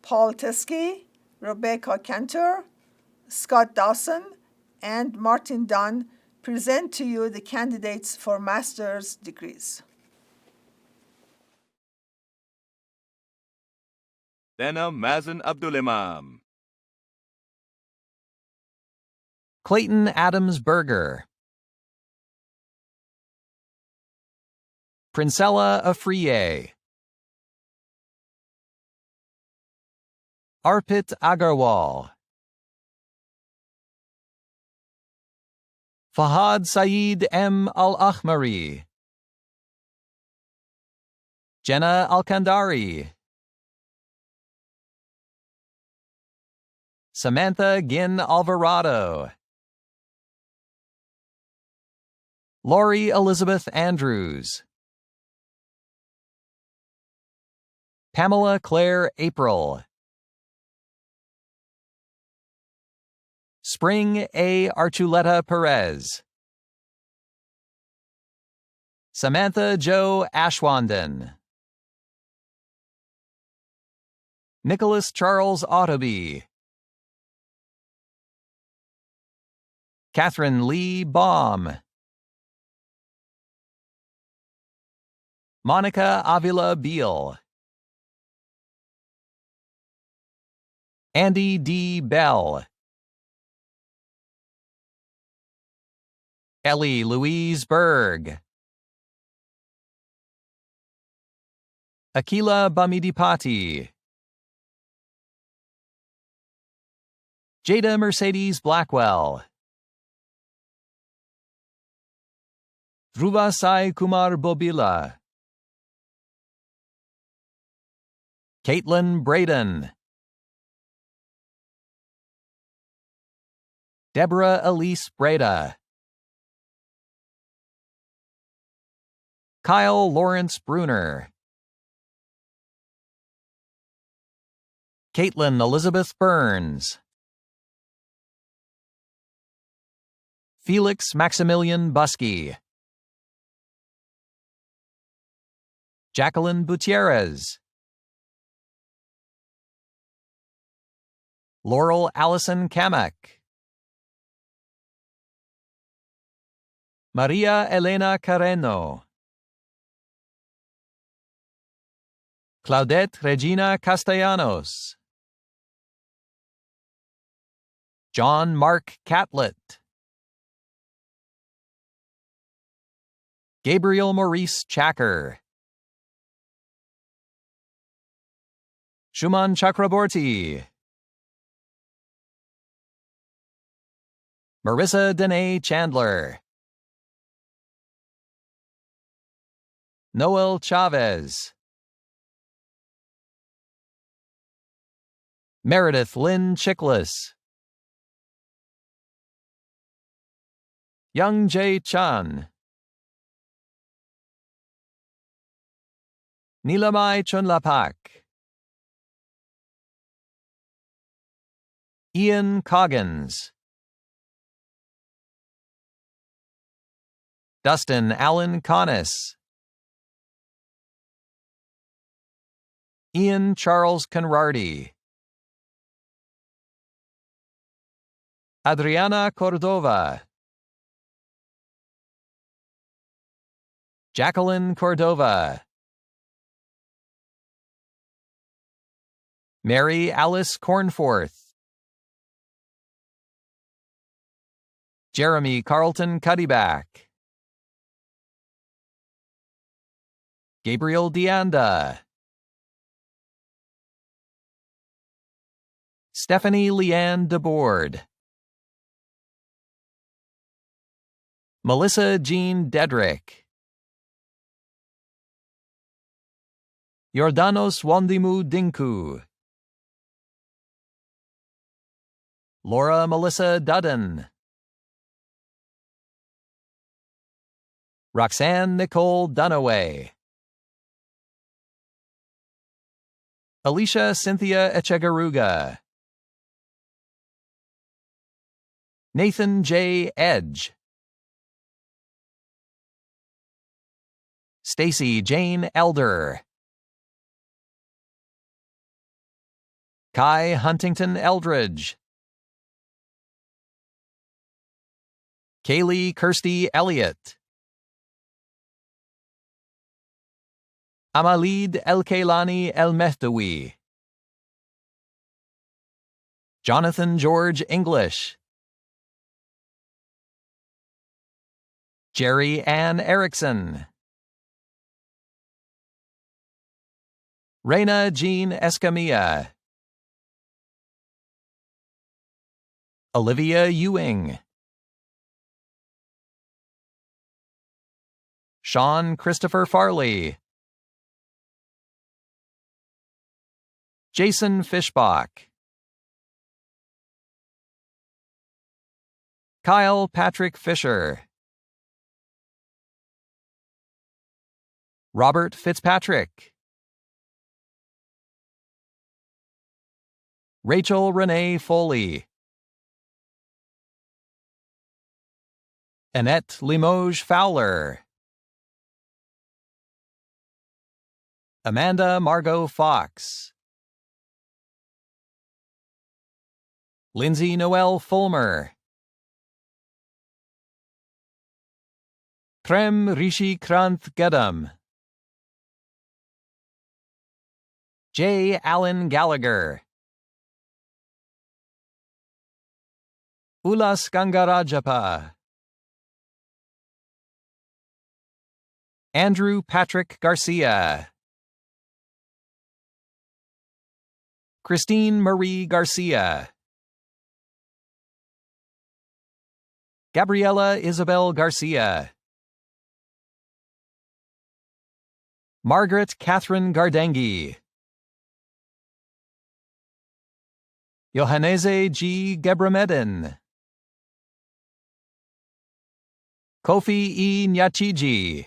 Paul Teskey, Rebecca Cantor, Scott Dawson, and Martin Dunn present to you the candidates for master's degrees. Dana Mazen Abdulimam, Clayton Adams Berger, Princella Afriye, Arpit Agarwal, Fahad Saeed M. Al-Ahmari, Jenna Alkandari, Samantha Ginn Alvarado, Lori Elizabeth Andrews, Pamela Claire April, Spring A. Archuleta Perez, Samantha Jo Ashwanden, Nicholas Charles Autoby, Catherine Lee Baum. Monica Avila Beal. Andy D. Bell. Ellie Louise Berg. Akila Bamidipati. Jada Mercedes Blackwell. Dhruva Sai Kumar Bobila. Caitlin Braden. Deborah Elise Breda. Kyle Lawrence Bruner. Caitlin Elizabeth Burns. Felix Maximilian Buskey. Jacqueline Gutierrez. Laurel Allison Kamek. Maria Elena Carreno. Claudette Regina Castellanos. John Mark Catlett. Gabriel Maurice Chacker. Shuman Chakraborty. Marissa Danae Chandler. Noel Chavez. Meredith Lynn Chickless. Young Jae Chan. Nilamai Chunlapak. Ian Coggins. Dustin Allen Connis. Ian Charles Conrarty. Adriana Cordova. Jacqueline Cordova. Mary Alice Cornforth. Jeremy Carlton Cuddyback. Gabriel Deanda. Stephanie Leanne DeBoard. Melissa Jean Dedrick. Yordanos Wandimu Dinku. Laura Melissa Dudden. Roxanne Nicole Dunaway. Alicia Cynthia Echegaruga. Nathan J. Edge. Stacy Jane Elder. Kai Huntington Eldridge. Kaylee Kirsty Elliott. Amalid El-Kailani El-Mehdawi. Jonathan George English. Jerry Ann Erickson. Reina Jean Escamilla. Olivia Ewing. Sean Christopher Farley. Jason Fishbach. Kyle Patrick Fisher. Robert Fitzpatrick. Rachel Renee Foley. Annette Limoges Fowler. Amanda Margot Fox. Lindsay Noel Fulmer. Prem Rishi Kranth Gedam. J. Allen Gallagher. Ulas Gangarajapa. Andrew Patrick Garcia. Christine Marie Garcia. Gabriela Isabel Garcia. Margaret Catherine Gardengi. Johannese G. Gebramedin. Kofi E. Nyachiji.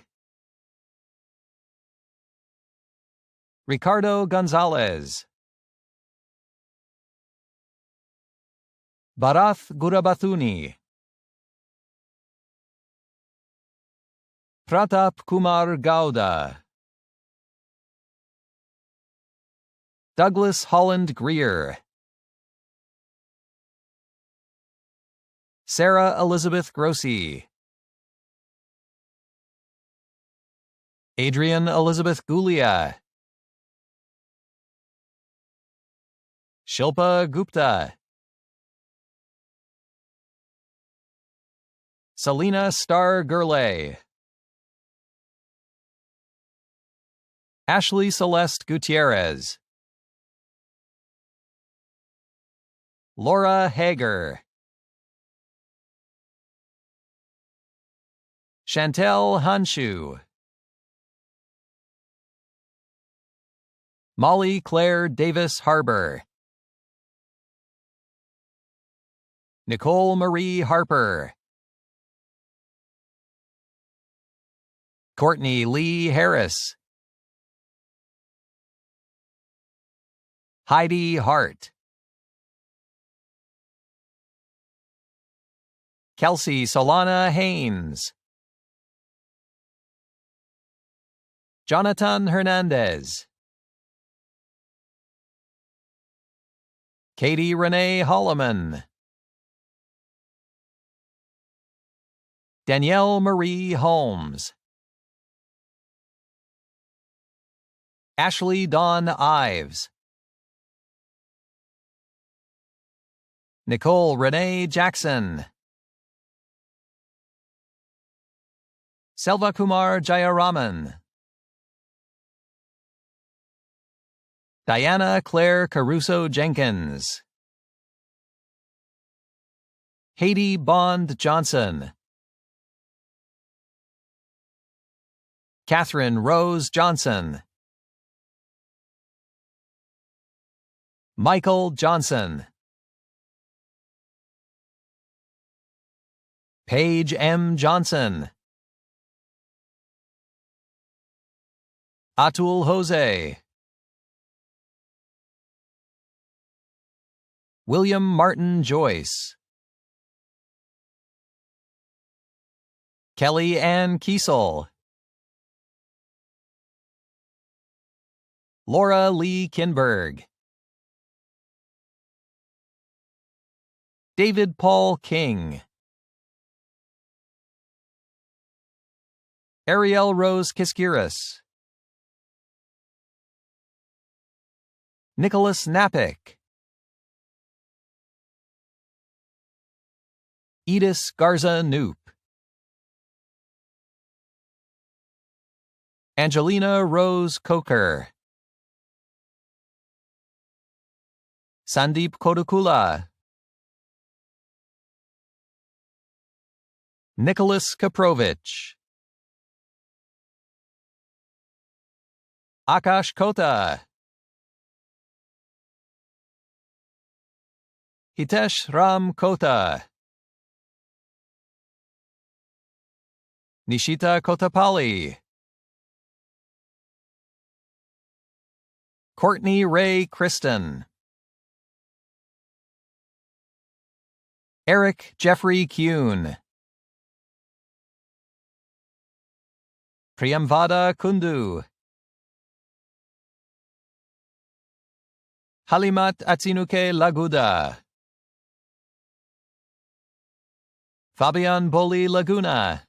Ricardo Gonzalez. Barath Gurabathuni. Pratap Kumar Gowda. Douglas Holland Greer. Sarah Elizabeth Grossi. Adrian Elizabeth Gulia. Shilpa Gupta. Selena Star Gurley. Ashley Celeste Gutierrez. Laura Hager. Chantel Hanshu. Molly Claire Davis Harbor. Nicole Marie Harper. Courtney Lee Harris. Heidi Hart. Kelsey Solana Haynes. Jonathan Hernandez. Katie Renee Holloman. Danielle Marie Holmes. Ashley Dawn Ives. Nicole Renee Jackson. Selva Kumar Jayaraman. Diana Claire Caruso Jenkins. Haiti Bond Johnson. Catherine Rose Johnson. Michael Johnson. Paige M. Johnson. Atul Jose. William Martin Joyce. Kelly Ann Kiesel. Laura Lee Kinberg. David Paul King. Ariel Rose Kiskiris. Nicholas Napick. Edis Garza Noop. Angelina Rose Coker. Sandeep Kodukula. Nicholas Kaprovich. Akash Kota. Hitesh Ram Kota. Nishita Kotapalli. Courtney Ray Kristen. Eric Jeffrey Kuhn. Priyamvada Kundu. Halimat Atzinuke Laguda. Fabian Boli Laguna.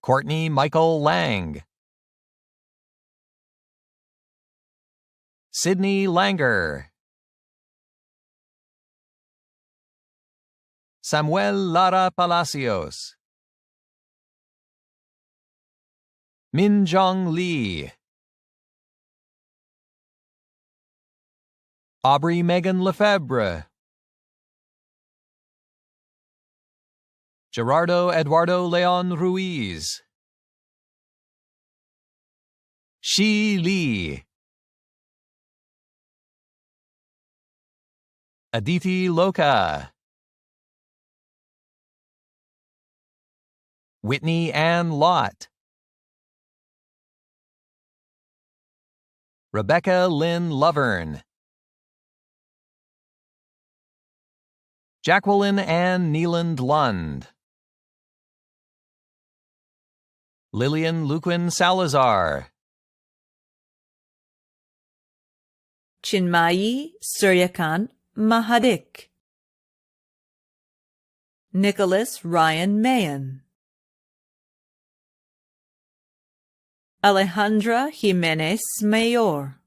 Courtney Michael Lang. Sydney Langer. Samuel Lara Palacios. Minjong Lee. Aubrey Megan Lefebvre. Gerardo Eduardo Leon Ruiz. Shi Lee. Aditi Loka. Whitney Ann Lott. Rebecca Lynn Lovern. Jacqueline Ann Neeland Lund. Lillian Luquin Salazar. Chinmayi Suryakant Mahadik. Nicholas Ryan Mayan. Alejandra Jimenez Mayor.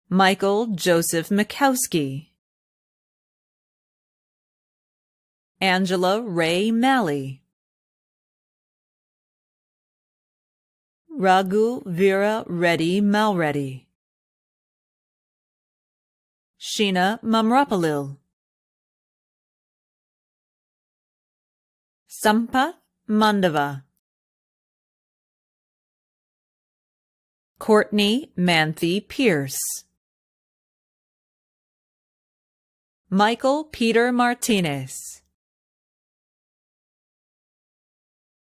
Michael Joseph Mikowski. Angela Ray Malley. Raghu Veera Reddy Malreddy. Sheena Mamrapalil. Sampath Mandava. Courtney Manthe Pierce. Michael Peter Martinez.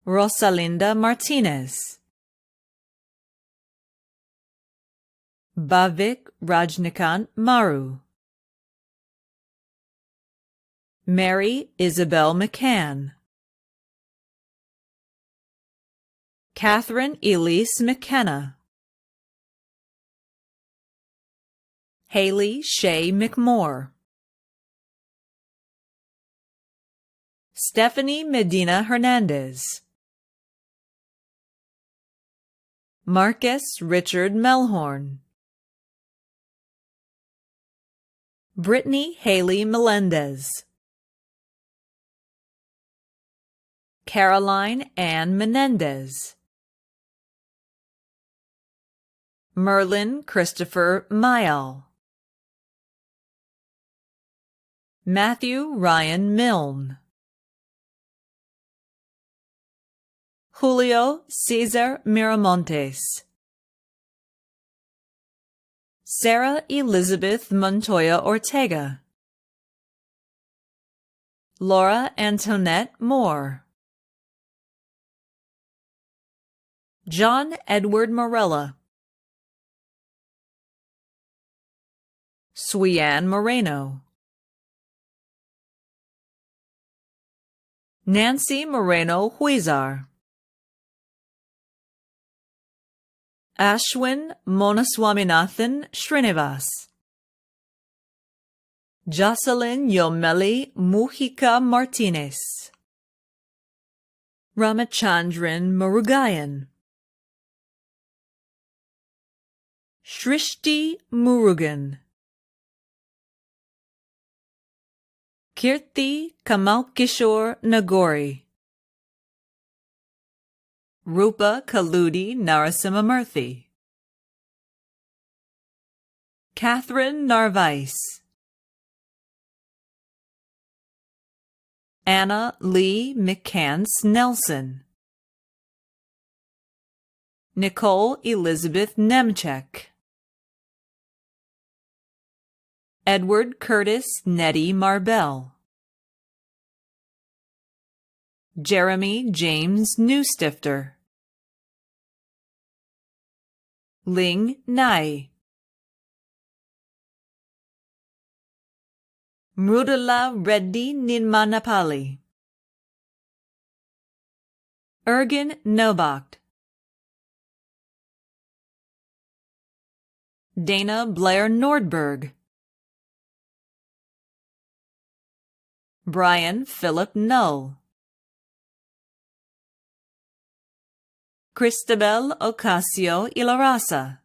Rosalinda Martinez. Bhavik Rajnikant Maru. Mary Isabel McCann. Catherine Elise McKenna. Haley Shay McMore. Stephanie Medina Hernandez. Marcus Richard Melhorn. Brittany Haley Melendez. Caroline Ann Menendez. Merlin Christopher Mayal. Matthew Ryan Milne. Julio Cesar Miramontes. Sarah Elizabeth Montoya Ortega. Laura Antoinette Moore. John Edward Morella. Suyanne Moreno. Nancy Moreno Huizar. Ashwin Monaswaminathan Srinivas. Jocelyn Yomeli Mujica Martinez. Ramachandran Murugayan. Shrishti Murugan. Kirti Kamalkishore Nagori. Rupa Kaludi Narasimhamurthy. Catherine Narvise. Anna Lee McCants Nelson. Nicole Elizabeth Nemchek. Edward Curtis Nettie Marbell. Jeremy James Newstifter. Ling Nai. Mrudula Reddy Ninmanapali. Ergin Nobakt. Dana Blair Nordberg. Brian Philip Null. Cristabel Ocasio-Ilarraza,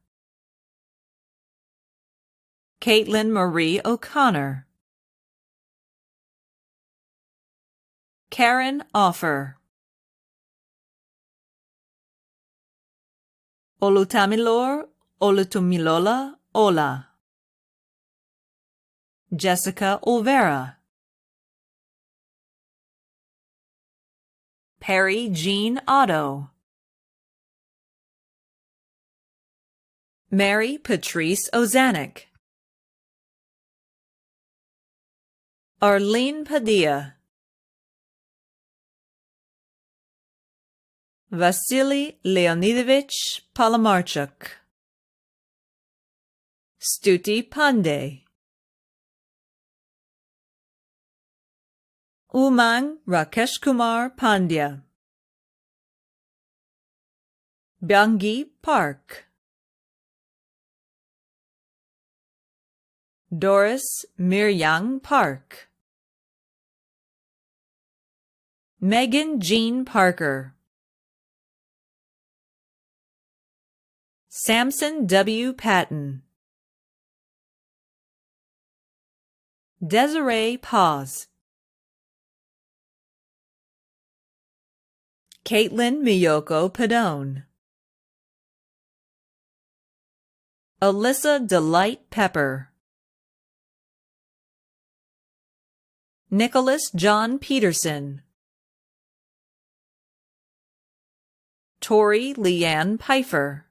Caitlin Marie O'Connor, Karen Offer, Olutamilor Olutumilola Ola, Jessica Olvera, Perry Jean Otto, Mary Patrice Ozanek, Arlene Padilla, Vasily Leonidovich Palamarchuk, Stuti Pandey, Umang Rakesh Kumar Pandya, Byanggi Park, Doris Miryang Park, Megan Jean Parker, Samson W. Patton, Desiree Paz, Caitlin Miyoko Padone, Alyssa Delight Pepper, Nicholas John Peterson, Tori Leanne Pfeiffer,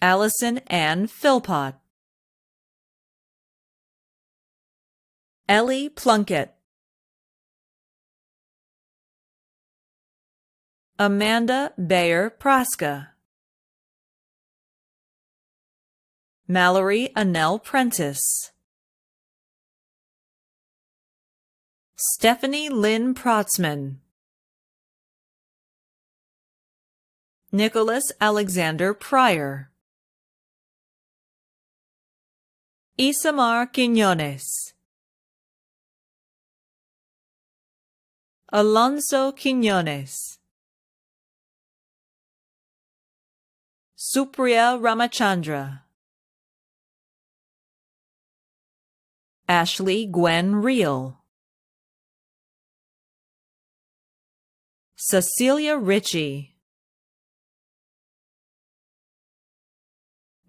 Allison Ann Philpott, Ellie Plunkett, Amanda Bayer Praska, Mallory Annell Prentice, Stephanie Lynn Protzman, Nicholas Alexander Pryor, Isamar Quiñones, Alonso Quiñones, Supriya Ramachandra, Ashley Gwen Reel, Cecilia Ritchie,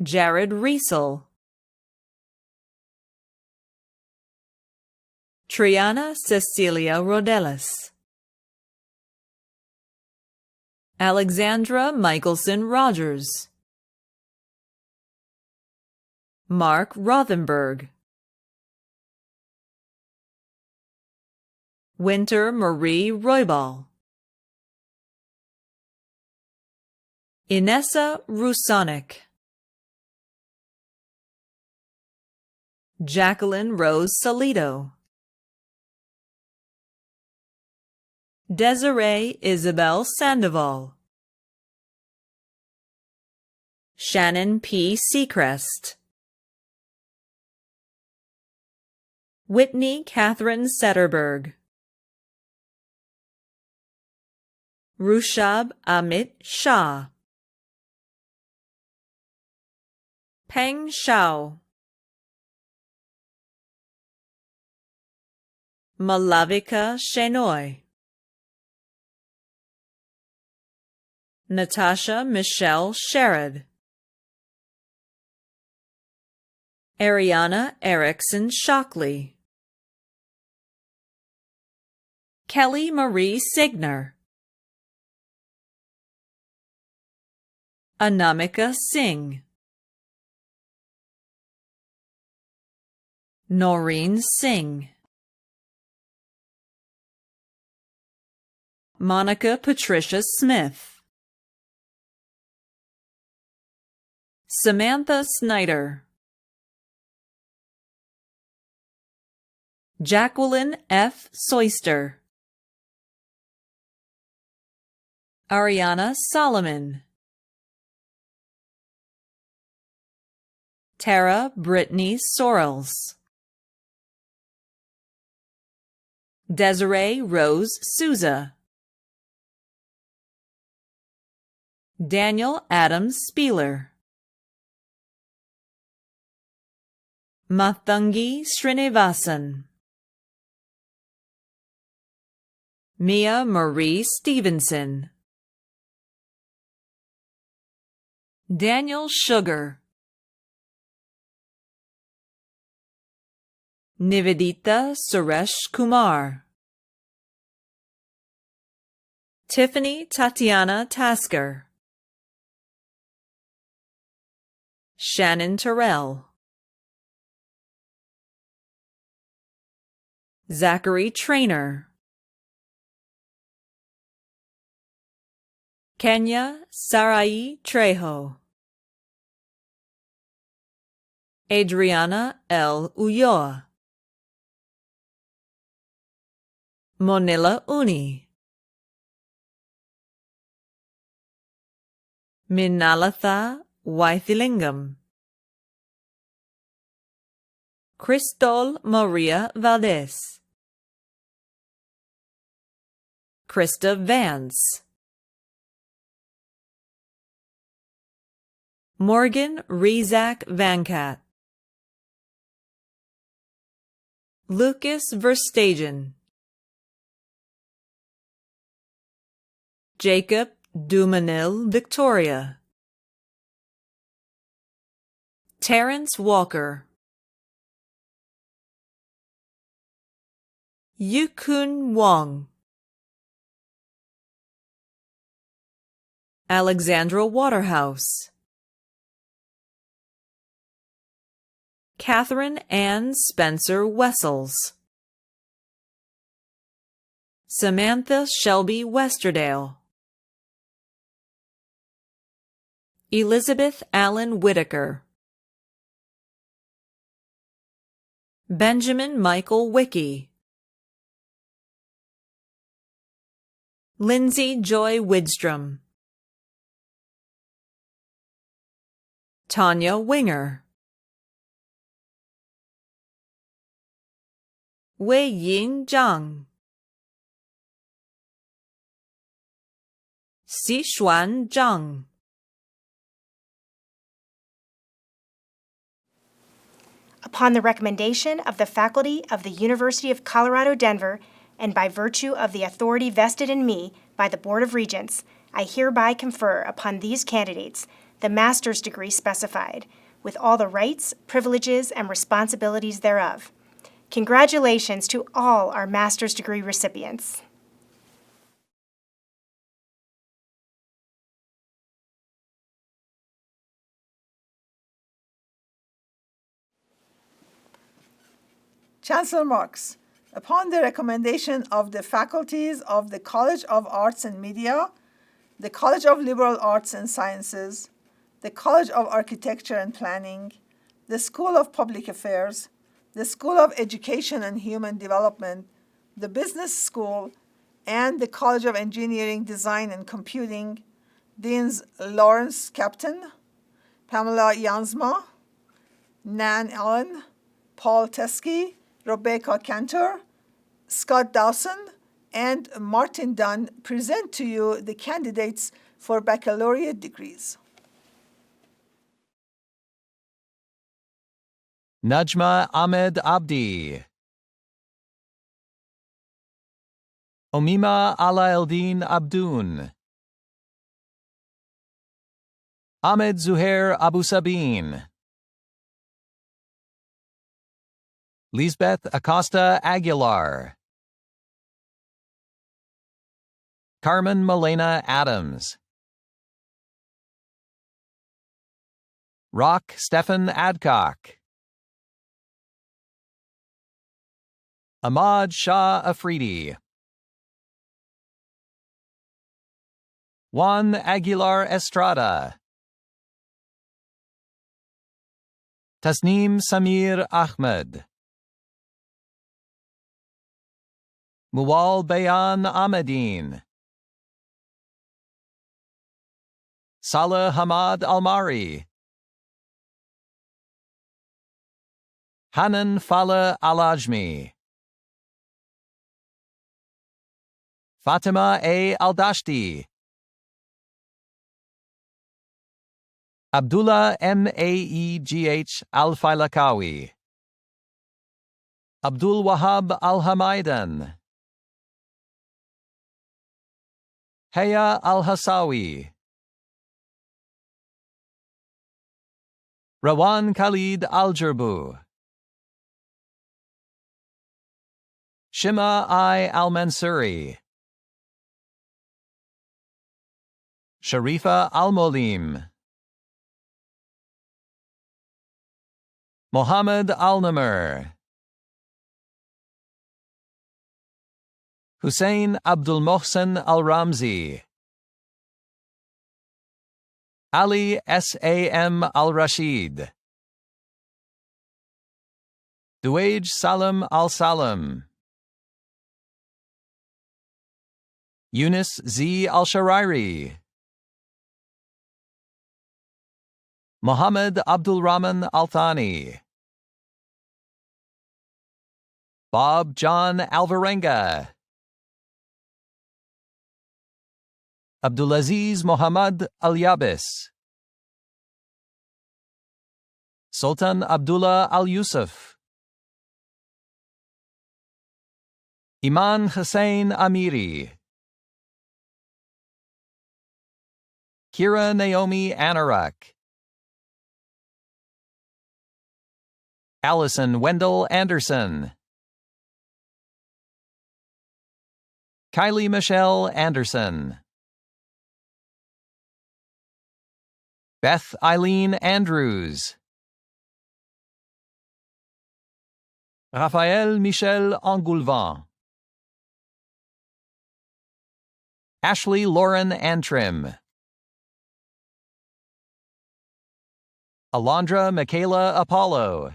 Jared Riesel, Triana Cecilia Rodelis, Alexandra Michelson Rogers, Mark Rothenberg, Winter Marie Roybal, Inessa Rusanek, Jacqueline Rose Salito, Desiree Isabel Sandoval, Shannon P. Seacrest, Whitney Catherine Setterberg, Rushab Amit Shah, Peng Shao, Malavika Shenoy, Natasha Michelle Sherrod, Ariana Erickson Shockley, Kelly Marie Signer, Anamika Singh, Noreen Singh, Monica Patricia Smith, Samantha Snyder, Jacqueline F. Soyster, Ariana Solomon, Tara Brittany Sorrells, Desiree Rose Souza, Daniel Adams Spieler, Mathangi Srinivasan, Mia Marie Stevenson, Daniel Sugar, Nivedita Suresh Kumar, Tiffany Tatiana Tasker, Shannon Terrell, Zachary Trainer, Kenya Sarai Trejo, Adriana L. Ulloa, Monilla Uni, Minalatha Waithilingam, Cristol Maria Valdez, Krista Vance, Morgan Rezak Vancat, Lucas Verstagen, Jacob Dumanil Victoria, Terrence Walker, Yukun Wong, Alexandra Waterhouse, Catherine Ann Spencer Wessels, Samantha Shelby Westerdale, Elizabeth Allen Whitaker, Benjamin Michael Wickie, Lindsay Joy Widstrom, Tanya Winger, Wei Yin Zhang, Xishuan Zhang, Upon the recommendation of the faculty of the University of Colorado Denver, and by virtue of the authority vested in me by the Board of Regents, I hereby confer upon these candidates the master's degree specified, with all the rights, privileges, and responsibilities thereof. Congratulations to all our master's degree recipients. Chancellor marks, upon the recommendation of the faculties of the College of Arts and Media, the College of Liberal Arts and Sciences, the College of Architecture and Planning, the School of Public Affairs, the School of Education and Human Development, the Business School, and the College of Engineering, Design, and Computing, Deans Lawrence Captain, Pamela Jansma, Nan Allen, Paul Teskey, Rebecca Cantor, Scott Dawson, and Martin Dunn present to you the candidates for baccalaureate degrees. Najma Ahmed Abdi, Omima Alaeldin Abdun, Ahmed Zuhair Abu Sabin, Lisbeth Acosta Aguilar, Carmen Milena Adams, Rock Stephan Adcock, Ahmad Shah Afridi, Juan Aguilar Estrada, Tasneem Samir Ahmed, Muwal Bayan Ahmedin, Salah Hamad Almari, Hanan Fala Alajmi, Fatima A. Aldashti, Abdullah Maegh Al-Failakawi, Abdul Wahab Al-Hamaidan, Haya Al-Hassawi, Rawan Khalid Al-Jerbu, Shima I Al-Mansuri, Sharifa Al-Molim, Mohammed Al-Namur, Hussein Abdul Mohsen Al-Ramzi, Ali Sam Al-Rashid, Duwaj Salam Al-Salam, Yunus Z Al-Shariri, Muhammad Abdul Rahman Al-Thani, Bob John Alvarenga, Abdulaziz Mohammad Al-Yabis, Sultan Abdullah Al-Yusuf, Iman Hussein Amiri, Kira Naomi Anarak, Allison Wendell Anderson, Kylie Michelle Anderson, Beth Eileen Andrews, Raphael Michel Engoulevent, Ashley Lauren Antrim, Alondra Michaela Apollo,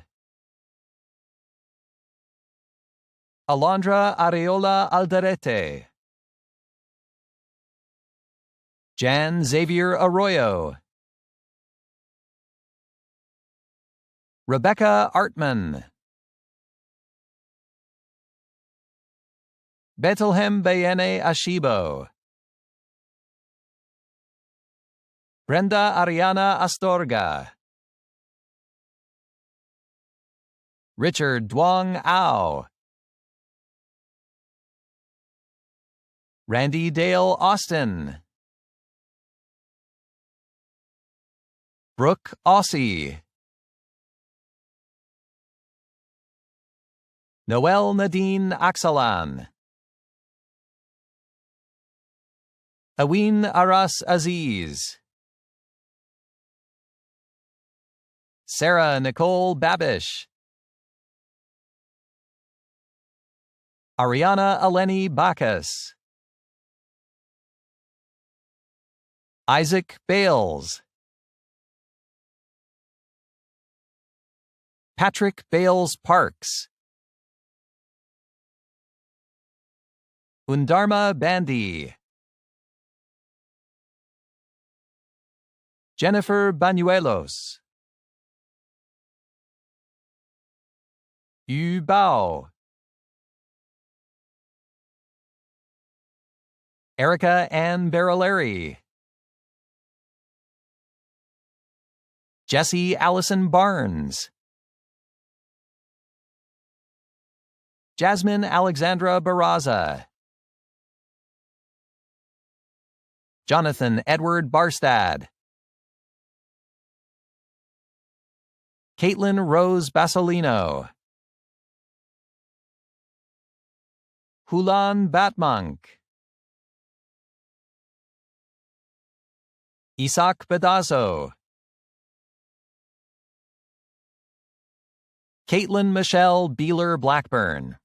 Alondra Areola Alderete, Jan Xavier Arroyo, Rebecca Artman, Bethlehem Bayene Ashibo, Brenda Ariana Astorga, Richard Duong Ao, Randy Dale Austin, Brooke Aussie, Noel Nadine Aksalan, Aween Aras Aziz, Sarah Nicole Babish, Ariana Eleni Bacchus, Isaac Bales, Patrick Bales Parks, Undarma Bandi, Jennifer Banuelos, Yu Bao, Erica Ann Barilari, Jesse Allison Barnes, Jasmine Alexandra Barraza, Jonathan Edward Barstad, Caitlin Rose Basolino, Hulan Batmonk, Isaac Bedazo, Caitlin Michelle Beeler Blackburn,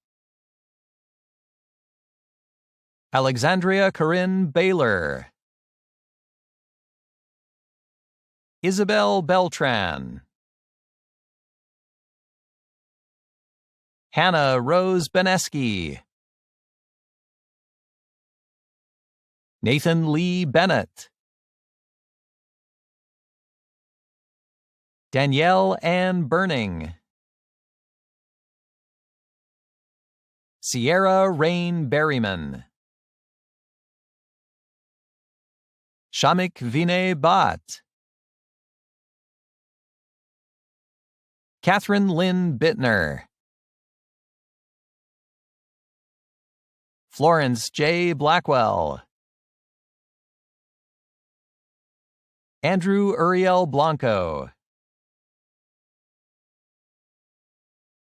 Alexandria Corinne Baylor, Isabel Beltran, Hannah Rose Beneski, Nathan Lee Bennett, Danielle Ann Burning, Sierra Rain Berryman, Shamik Vinay Bhatt, Catherine Lynn Bittner. Florence J. Blackwell. Andrew Uriel Blanco.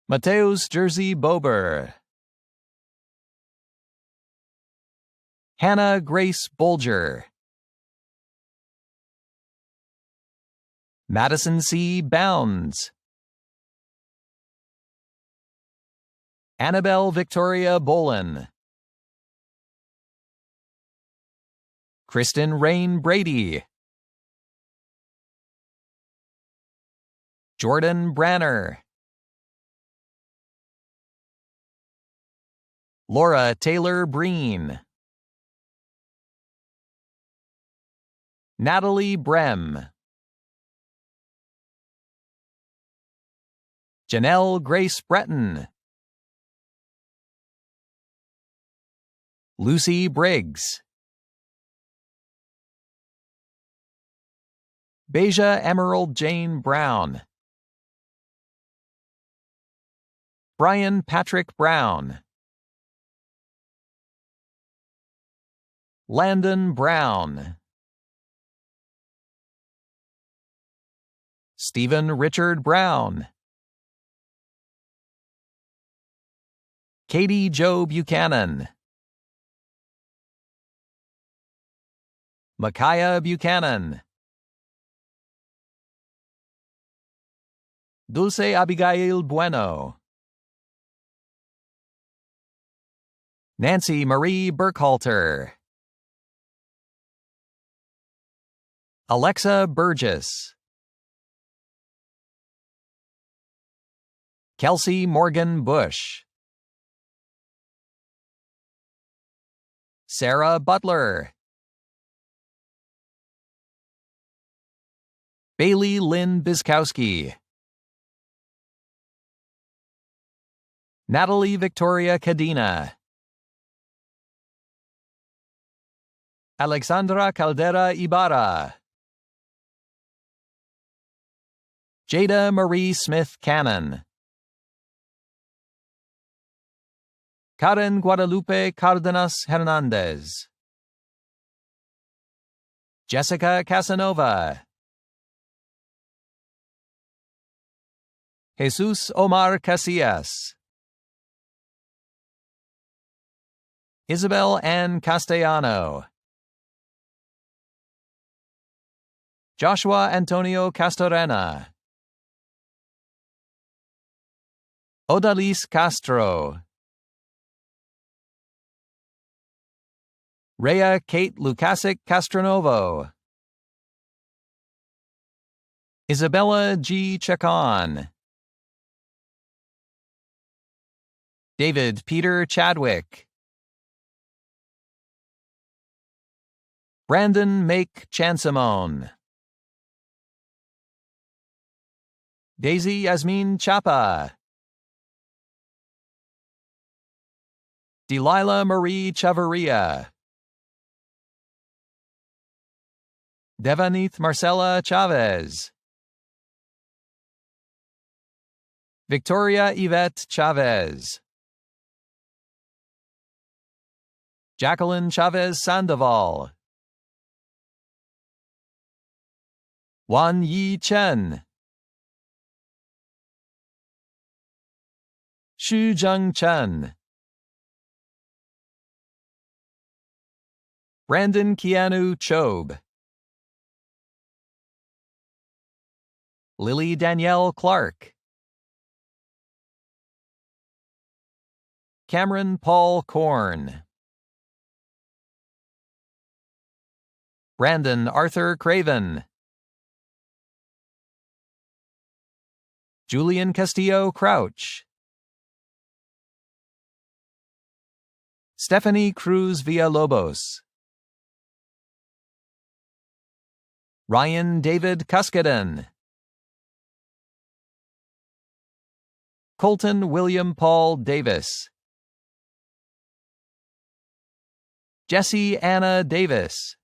Mateus Jersey Bober. Hannah Grace Bolger. Madison C. Bounds. Annabelle Victoria Bolin. Kristen Rain Brady. Jordan Branner. Laura Taylor Breen. Natalie Brem. Janelle Grace Breton. Lucy Briggs. Beja Emerald Jane Brown. Brian Patrick Brown. Landon Brown. Stephen Richard Brown. Katie Jo Buchanan. Micaiah Buchanan. Dulce Abigail Bueno. Nancy Marie Burkhalter. Alexa Burgess. Kelsey Morgan Bush. Sarah Butler. Bailey Lynn Biskowski. Natalie Victoria Cadena. Alexandra Caldera Ibarra. Jada Marie Smith Cannon. Karen Guadalupe Cardenas Hernandez. Jessica Casanova. Jesus Omar Casillas. Isabel Ann Castellano. Joshua Antonio Castorena. Odalise Castro. Rhea Kate Lukasic Castronovo. Isabella G. Chacon. David Peter Chadwick. Brandon Make Chansamone. Daisy Yasmin Chapa. Delilah Marie Chavarria. Devanith Marcella Chavez. Victoria Yvette Chavez. Jacqueline Chavez Sandoval. Wan Yi Chen. Xu Zheng Chen. Brandon Keanu Chobe. Lily Danielle Clark. Cameron Paul Korn. Brandon Arthur Craven. Julian Castillo Crouch. Stephanie Cruz Villalobos. Ryan David Cuskeden. Colton William Paul Davis. Jessie Anna Davis.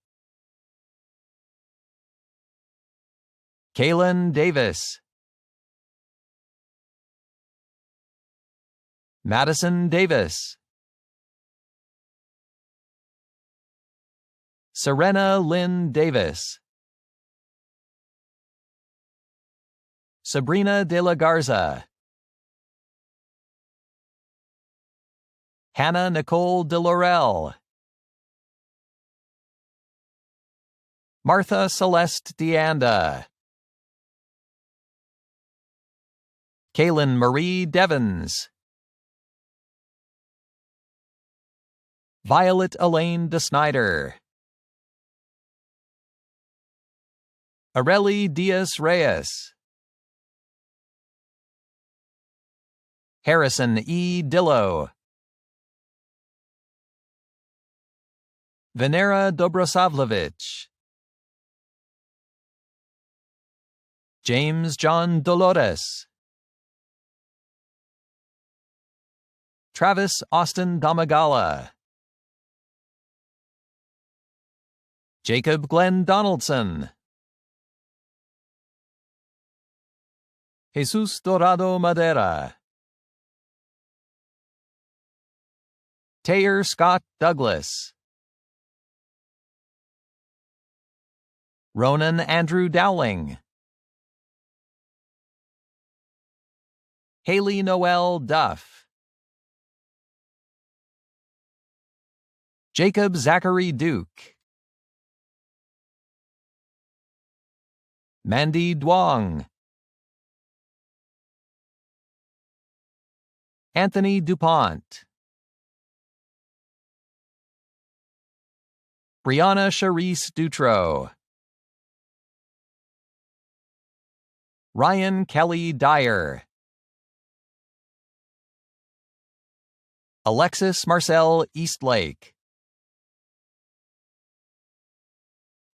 Kaylin Davis. Madison Davis. Serena Lynn Davis. Sabrina de la Garza. Hannah Nicole de Laurel. Martha Celeste DeAnda. Kaylin Marie Devons. Violet Elaine DeSnyder. Areli Diaz Reyes. Harrison E. Dillo. Venera Dobrosavlevich. James John Dolores. Travis Austin Damagala. Jacob Glenn Donaldson. Jesus Dorado Madera. Taylor Scott Douglas. Ronan Andrew Dowling. Haley Noel Duff. Jacob Zachary Duke. Mandy Duong. Anthony DuPont. Brianna Charisse Dutro. Ryan Kelly Dyer. Alexis Marcel Eastlake.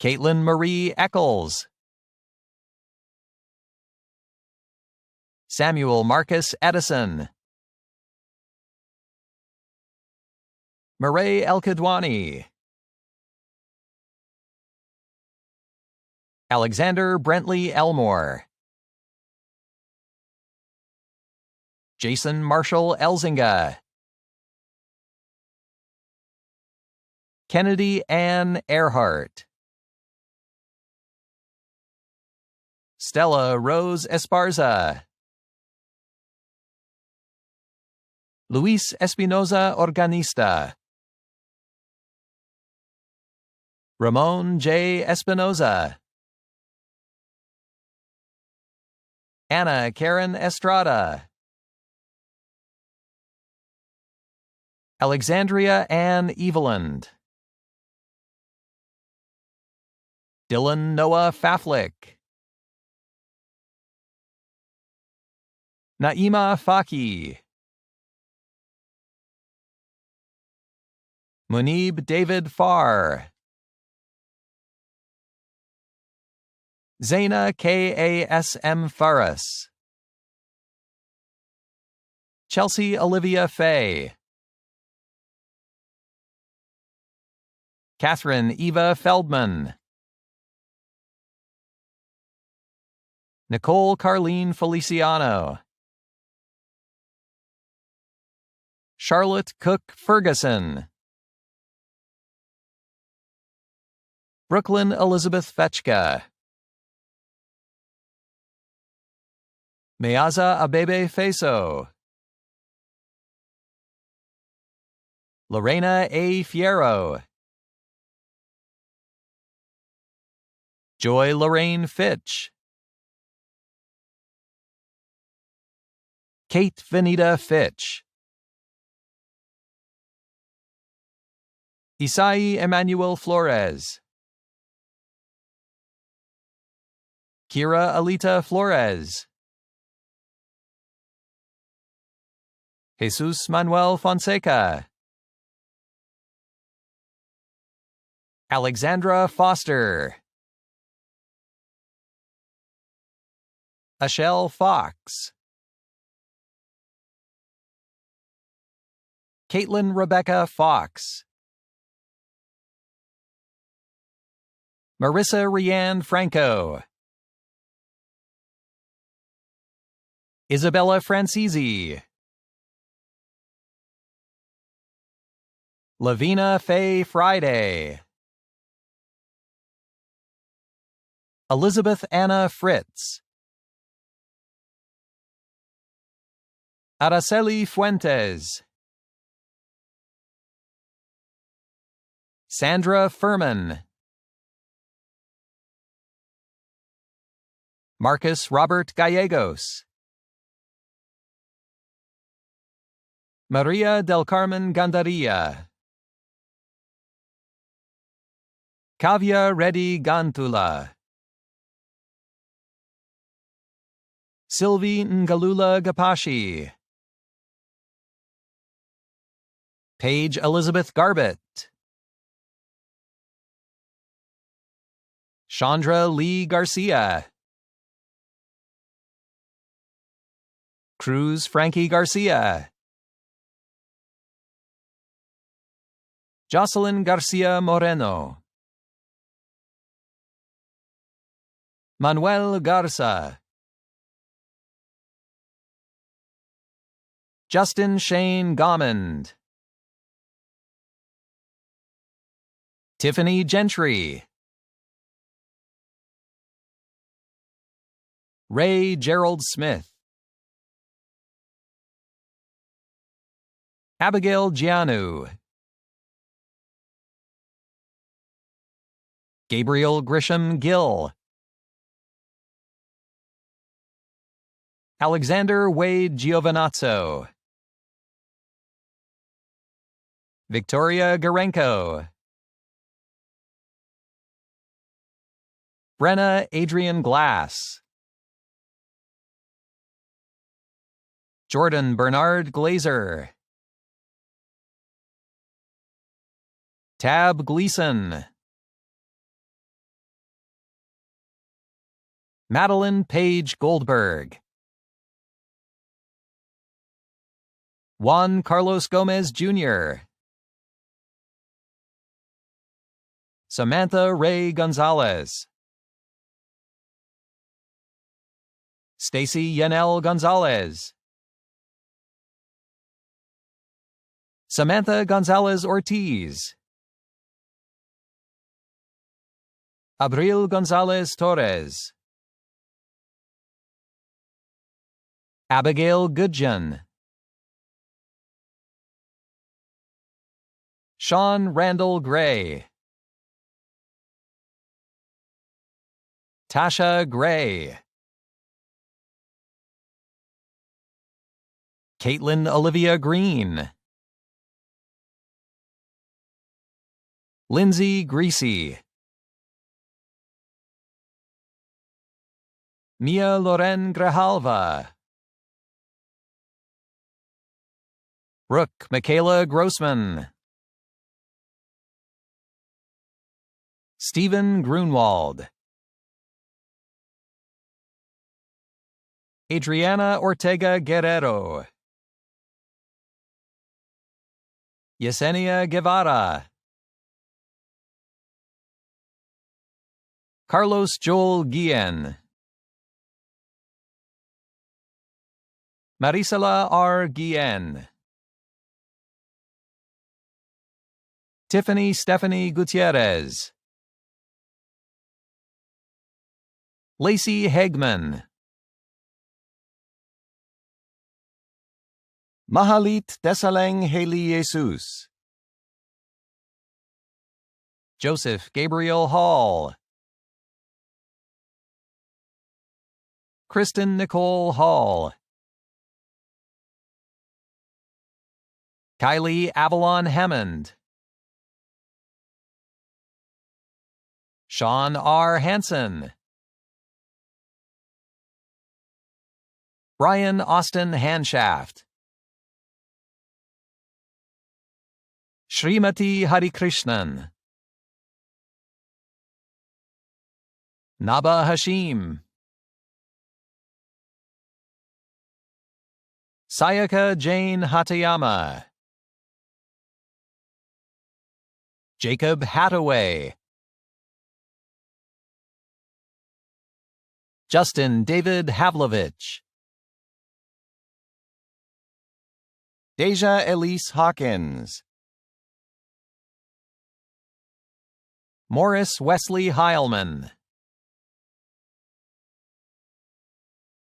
Caitlin Marie Eccles. Samuel Marcus Edison. Murray El-Kadwani. Alexander Brentley Elmore. Jason Marshall Elzinga. Kennedy Ann Earhart. Stella Rose Esparza. Luis Espinoza Organista. Ramon J. Espinoza. Anna Karen Estrada. Alexandria Ann Eveland. Dylan Noah Faflick. Naima Faki. Munib David Farr. Zaina K.A.S.M. Faris. Chelsea Olivia Fay. Catherine Eva Feldman. Nicole Carlene Feliciano. Charlotte Cook Ferguson. Brooklyn Elizabeth Fetchka. Meaza Abebe Feso. Lorena A. Fierro. Joy Lorraine Fitch. Kate Venita Fitch. Isai Emmanuel Flores. Kira Alita Flores. Jesus Manuel Fonseca. Alexandra Foster. Ashelle Fox. Caitlin Rebecca Fox. Marissa Rianne Franco. Isabella Francisi. Lavina Faye Friday. Elizabeth Anna Fritz. Araceli Fuentes. Sandra Furman. Marcus Robert Gallegos. Maria del Carmen Gandaria. Kavya Reddy Gantula. Sylvie Ngalula Gapashi. Paige Elizabeth Garbett. Chandra Lee Garcia. Cruz Frankie Garcia. Jocelyn Garcia Moreno. Manuel Garza. Justin Shane Gommond. Tiffany Gentry. Ray Gerald Smith. Abigail Gianu. Gabriel Grisham Gill. Alexander Wade Giovinazzo. Victoria Garenko. Brenna Adrian Glass. Jordan Bernard Glazer. Tab Gleason. Madeline Page Goldberg. Juan Carlos Gomez Jr. Samantha Ray Gonzalez. Stacy Yanel Gonzalez. Samantha Gonzalez Ortiz. Abril Gonzalez Torres. Abigail Goodgen. Sean Randall Gray. Tasha Gray. Caitlin Olivia Green. Lindsay Greasy. Mia Loren Grijalva. Brooke Michaela Grossman. Stephen Grunwald. Adriana Ortega Guerrero. Yesenia Guevara. Carlos Joel Guillen. Marisela R. Guillen. Tiffany Stephanie Gutierrez. Lacey Hegman. Mahalit Desaleng Haley Jesus. Joseph Gabriel Hall. Kristen Nicole Hall. Kylie Avalon Hammond. Sean R. Hansen. Brian Austin Hanshaft. Srimati Harikrishnan. Naba Hashim. Sayaka Jane Hatayama. Jacob Hattaway. Justin David Havlovich. Deja Elise Hawkins. Morris Wesley Heilman.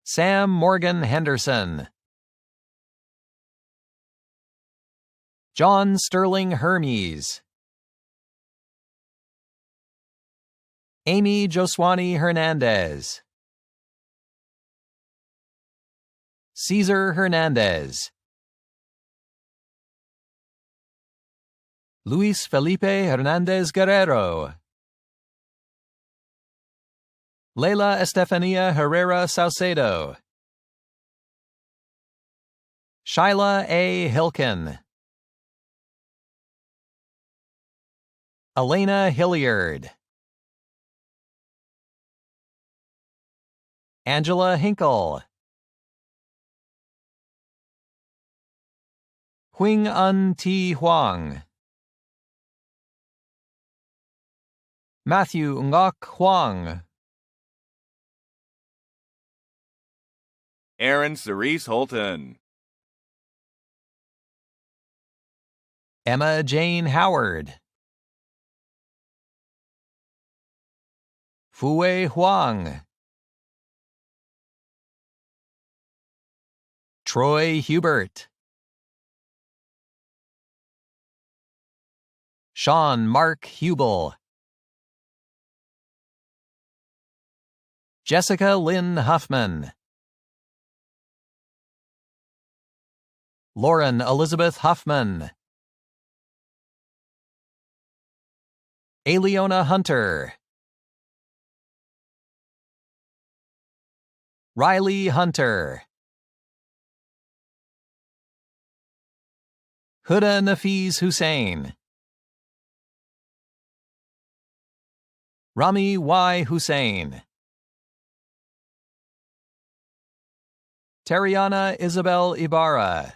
Sam Morgan Henderson. John Sterling Hermes. Amy Joswani Hernandez. Cesar Hernandez. Luis Felipe Hernandez Guerrero. Leila Estefania Herrera Saucedo. Shyla A. Hilkin. Elena Hilliard. Angela Hinkle. Huing-Un T. Huang. Matthew Ngok Huang. Aaron Cerise Holton. Emma Jane Howard. Fue Huang. Troy Hubert. Sean Mark Hubel. Jessica Lynn Huffman. Lauren Elizabeth Huffman. Aliona Hunter. Riley Hunter. Huda Nafiz Hussein. Rami Y. Hussein. Tariana Isabel Ibarra.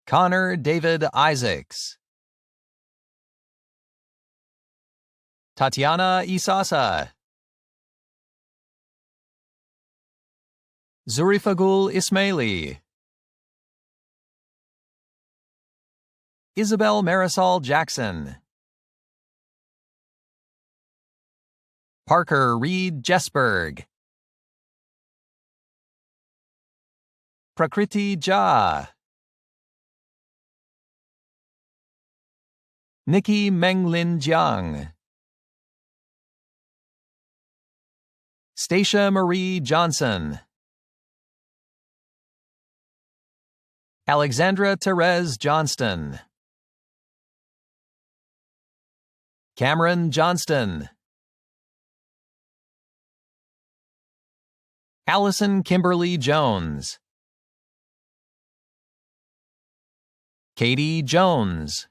Connor David Isaacs. Tatiana Isasa. Zurifagul Ismaili. Isabel Marisol Jackson. Parker Reed Jesberg. Prakriti Jha. Nikki Menglin Jiang. Stacia Marie Johnson. Alexandra Therese Johnston. Cameron Johnston. Allison Kimberly Jones. Katie Jones.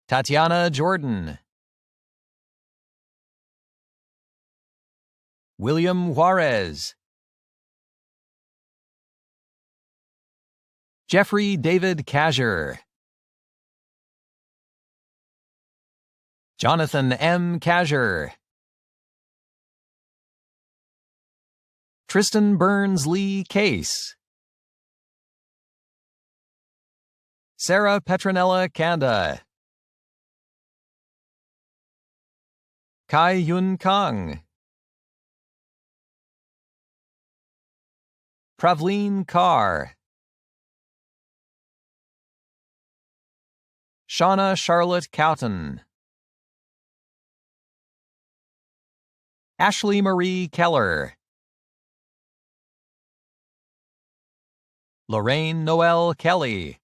Tatiana Jordan. William Juarez. Jeffrey David Casher. Jonathan M. Casher. Tristan Burns Lee Case. Sarah Petronella Kanda. Kai Yun Kang. Pravleen Carr. Shauna Charlotte Cowton. Ashley Marie Keller. Lorraine Noel Kelly.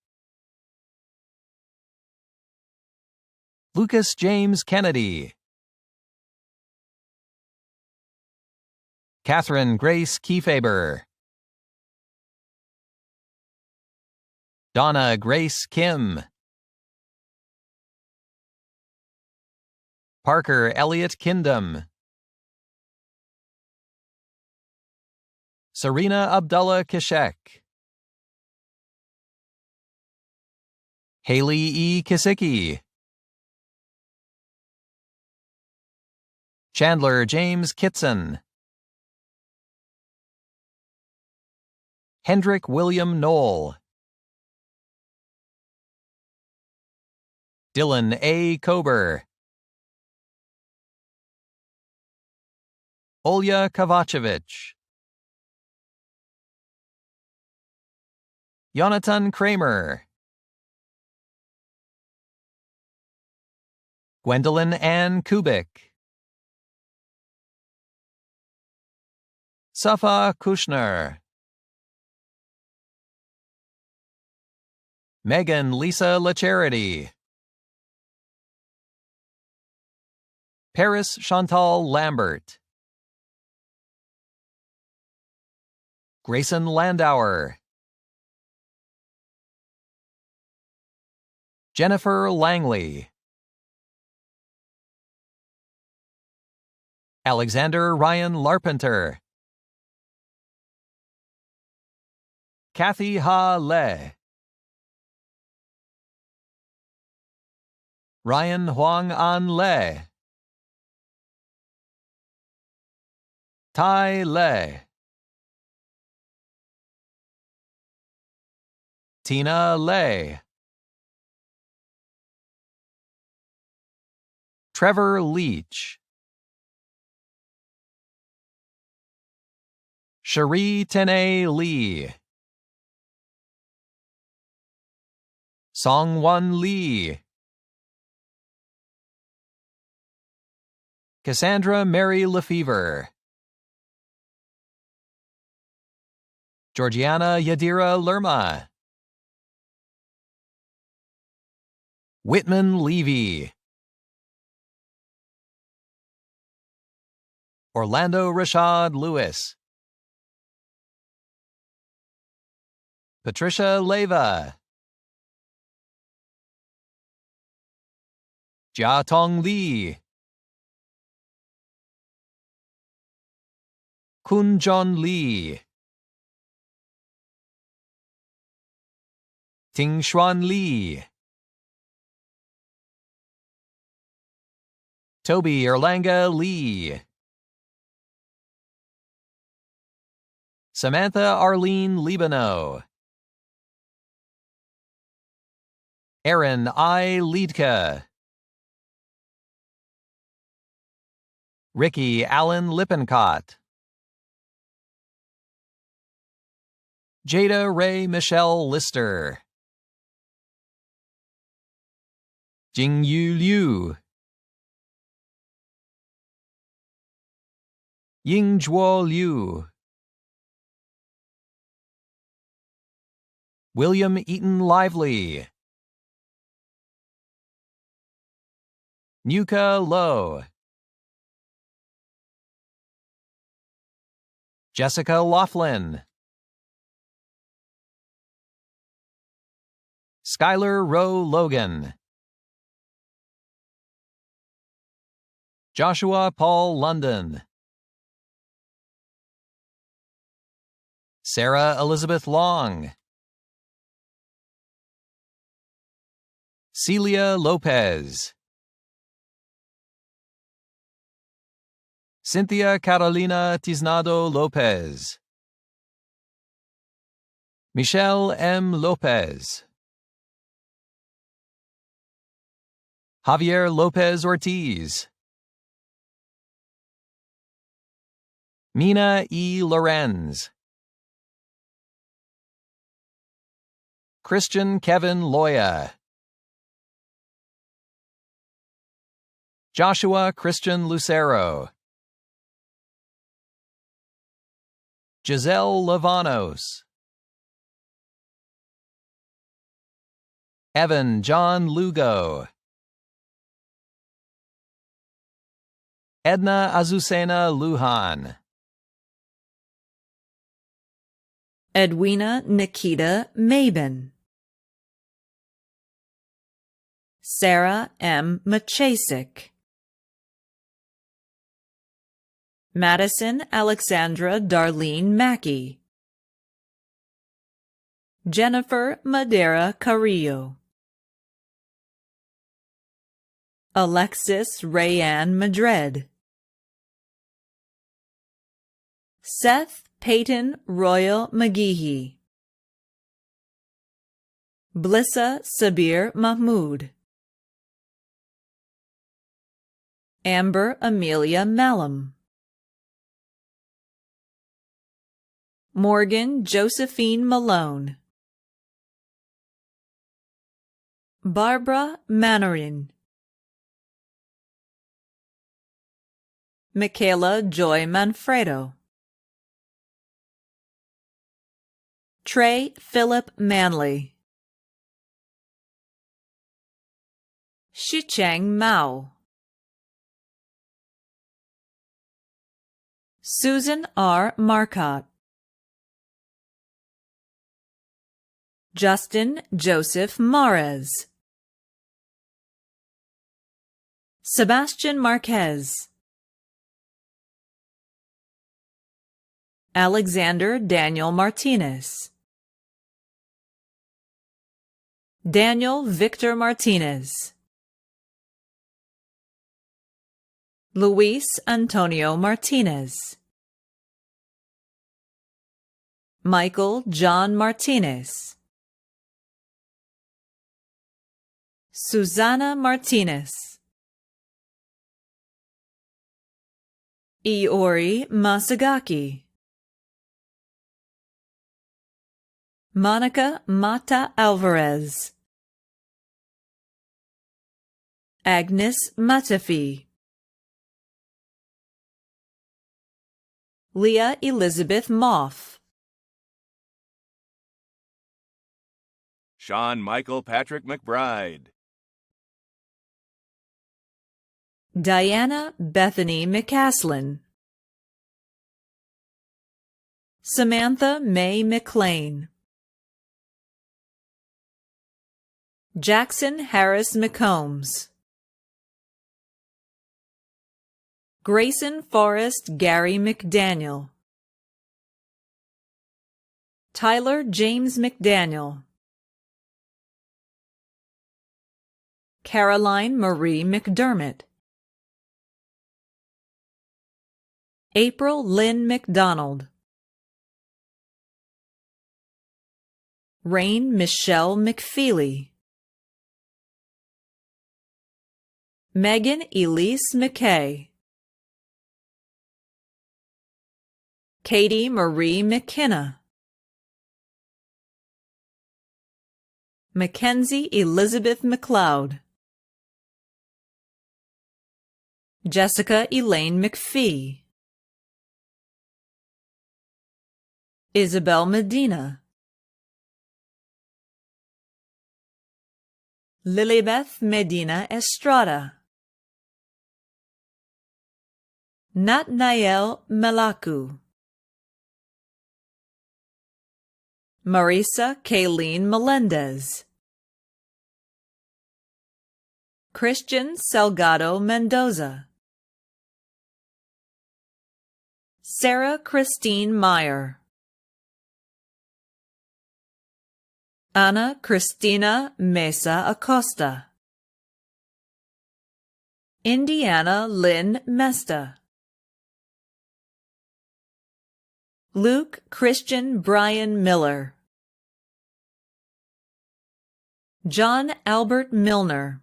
Lucas James Kennedy. Catherine Grace Kiefaber. Donna Grace Kim. Parker Elliott Kindom. Serena Abdullah Kishek. Haley E. Kisicki. Chandler James Kitson. Hendrick William Knoll. Dylan A. Kober, Olya Kovacevic, Jonathan Kramer, Gwendolyn Ann Kubik, Safa Kushner, Megan Lisa LaCharity, Paris Chantal Lambert, Grayson Landauer, Jennifer Langley, Alexander Ryan Larpenter, Kathy Ha Le, Ryan Huang An Le, Tai Le, Tina Le, Trevor Leach, Cherie Tene Lee, Songwon Lee, Cassandra Mary Lefevre, Georgiana Yadira Lerma, Whitman Levy, Orlando Rashad Lewis, Patricia Leva, Jia Tong Lee, Kun John Lee, Ting Xuan Lee, Toby Erlanga Lee, Samantha Arlene Libano, Aaron I. Liedke, Ricky Allen Lippincott, Jada Ray Michelle Lister, Jingyu Liu, Yingzhuo Liu, William Eaton Lively, Nuka Lowe, Jessica Laughlin, Skylar Rowe Logan, Joshua Paul London, Sarah Elizabeth Long, Celia Lopez, Cynthia Carolina Tiznado Lopez, Michelle M. Lopez, Javier Lopez Ortiz, Mina E. Lorenz, Christian Kevin Loya, Joshua Christian Lucero, Giselle Lavanos, Evan John Lugo, Edna Azucena Lujan, Edwina Nikita Mabin, Sarah M. Machasik, Madison Alexandra Darlene Mackey, Jennifer Madera Carrillo, Alexis Rayanne Madred, Seth Peyton Royal McGeehee, Blissa Sabir Mahmood, Amber Amelia Malum, Morgan Josephine Malone, Barbara Manorin, Michaela Joy Manfredo, Trey Philip Manley, Shicheng Mao, Susan R. Marcotte, Justin Joseph Mares, Sebastian Marquez, Alexander Daniel Martinez, Daniel Victor Martinez, Luis Antonio Martinez, Michael John Martinez, Susana Martinez, Iori Masagaki, Monica Mata Alvarez, Agnes Matafi, Leah Elizabeth Moff, Sean Michael Patrick McBride, Diana Bethany McCaslin, Samantha May McLean, Jackson Harris McCombs, Grayson Forrest Gary McDaniel, Tyler James McDaniel, Caroline Marie McDermott, April Lynn McDonald, Rain Michelle McFeely, Megan Elise McKay, Katie Marie McKenna, Mackenzie Elizabeth McLeod, Jessica Elaine McPhee, Isabel Medina, Lilibeth Medina Estrada, Natnael Melaku, Marisa Kayleen Melendez, Christian Salgado Mendoza, Sarah Christine Meyer, Ana Cristina Mesa Acosta, Indiana Lynn Mesta, Luke Christian Brian Miller, John Albert Milner,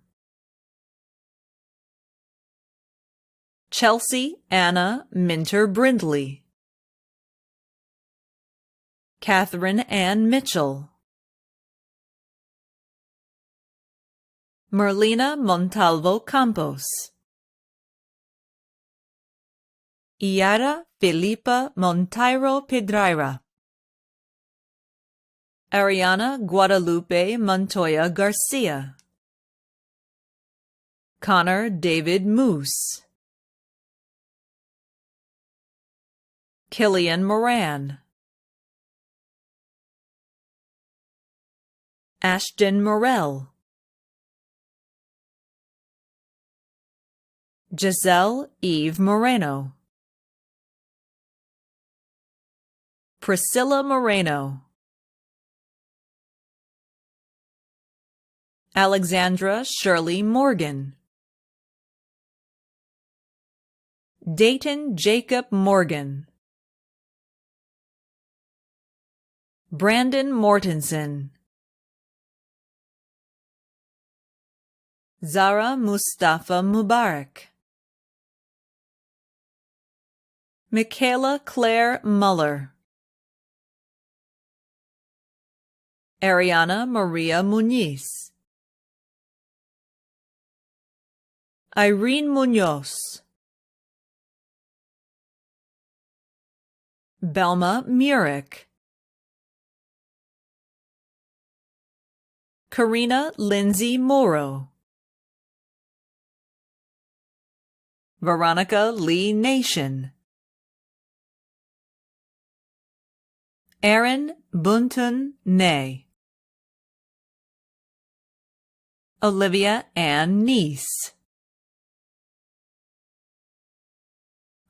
Chelsea Anna Minter Brindley, Catherine Ann Mitchell, Merlina Montalvo Campos, Iara Filipa Monteiro Pedraira, Ariana Guadalupe Montoya Garcia, Connor David Moose, Killian Moran, Ashton Morell, Giselle Eve Moreno, Priscilla Moreno, Alexandra Shirley Morgan, Dayton Jacob Morgan, Brandon Mortensen, Zara Mustafa Mubarak, Michaela Claire Muller, Ariana Maria Muñiz, Irene Muñoz, Belma Murick, Karina Lindsay Morrow, Veronica Lee Nation, Aaron Buntun Ney, Olivia Ann Neese,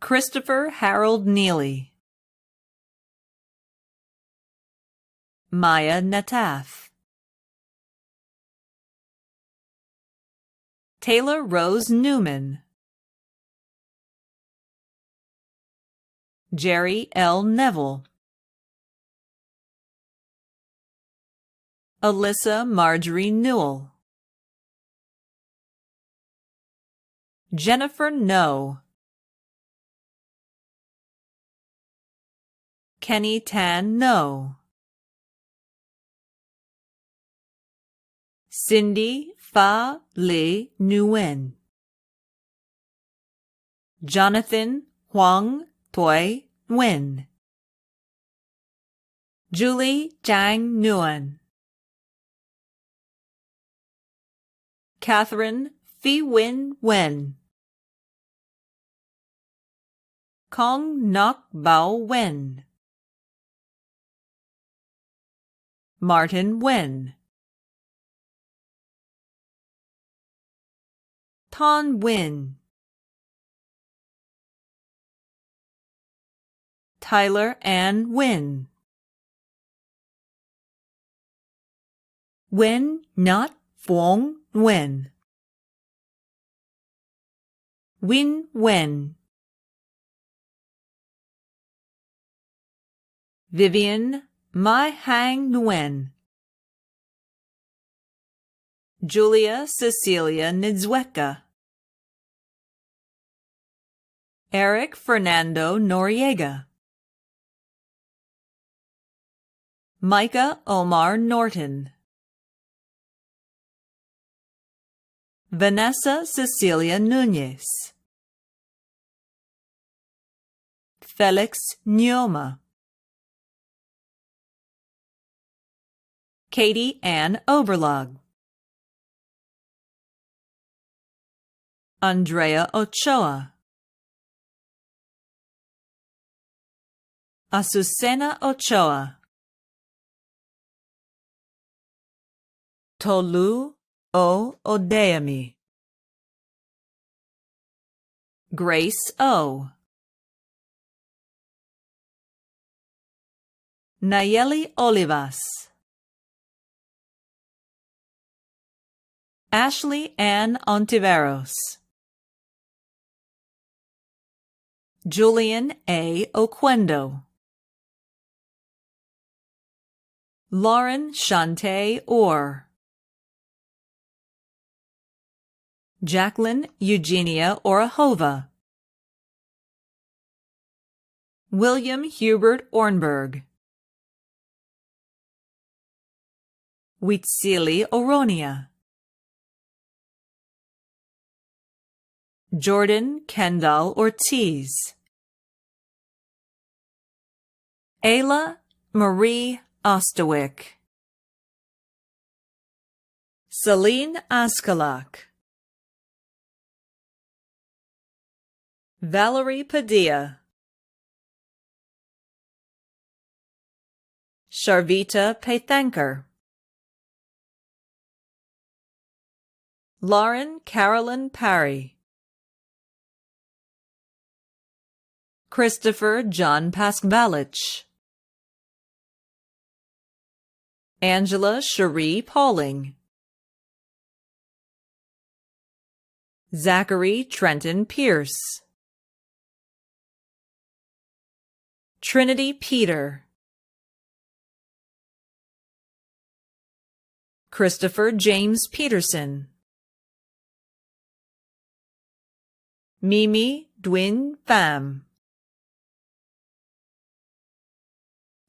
Christopher Harold Neely, Maya Nataf, Taylor Rose Newman, Jerry L. Neville, Alyssa Marjorie Newell, Jennifer No, Kenny Tan No, Cindy Fa Li Nguyen, Jonathan Huang Toi Nguyen, Julie Zhang Nguyen, Catherine Phi Win Wen, Kong Nok Bao Wen, Martin Wen, Ton Win, Tyler Ann Win, Wen Not Phuong Nguyen, Win Wen, Vivian Mai Hang Nguyen, Julia Cecilia Nidzweka, Eric Fernando Noriega, Micah Omar Norton, Vanessa Cecilia Nunez, Felix Nyoma, Katie Ann Oberlog, Andrea Ochoa, Azucena Ochoa, Tolu O Odeami, Grace O, Nayeli Olivas, Ashley Ann Ontiveros, Julian A. Oquendo, Lauren Shante Orr, Jacqueline Eugenia Orahova, William Hubert Ornberg, Witsili Oronia, Jordan Kendall Ortiz, Ayla Marie Ostowick, Celine Askalak, Valerie Padilla, Sharvita Paithankar, Lauren Carolyn Parry, Christopher John Paskvalich, Angela Cherie Pauling, Zachary Trenton Pierce, Trinity Peter, Christopher James Peterson, Mimi Dwin Pham,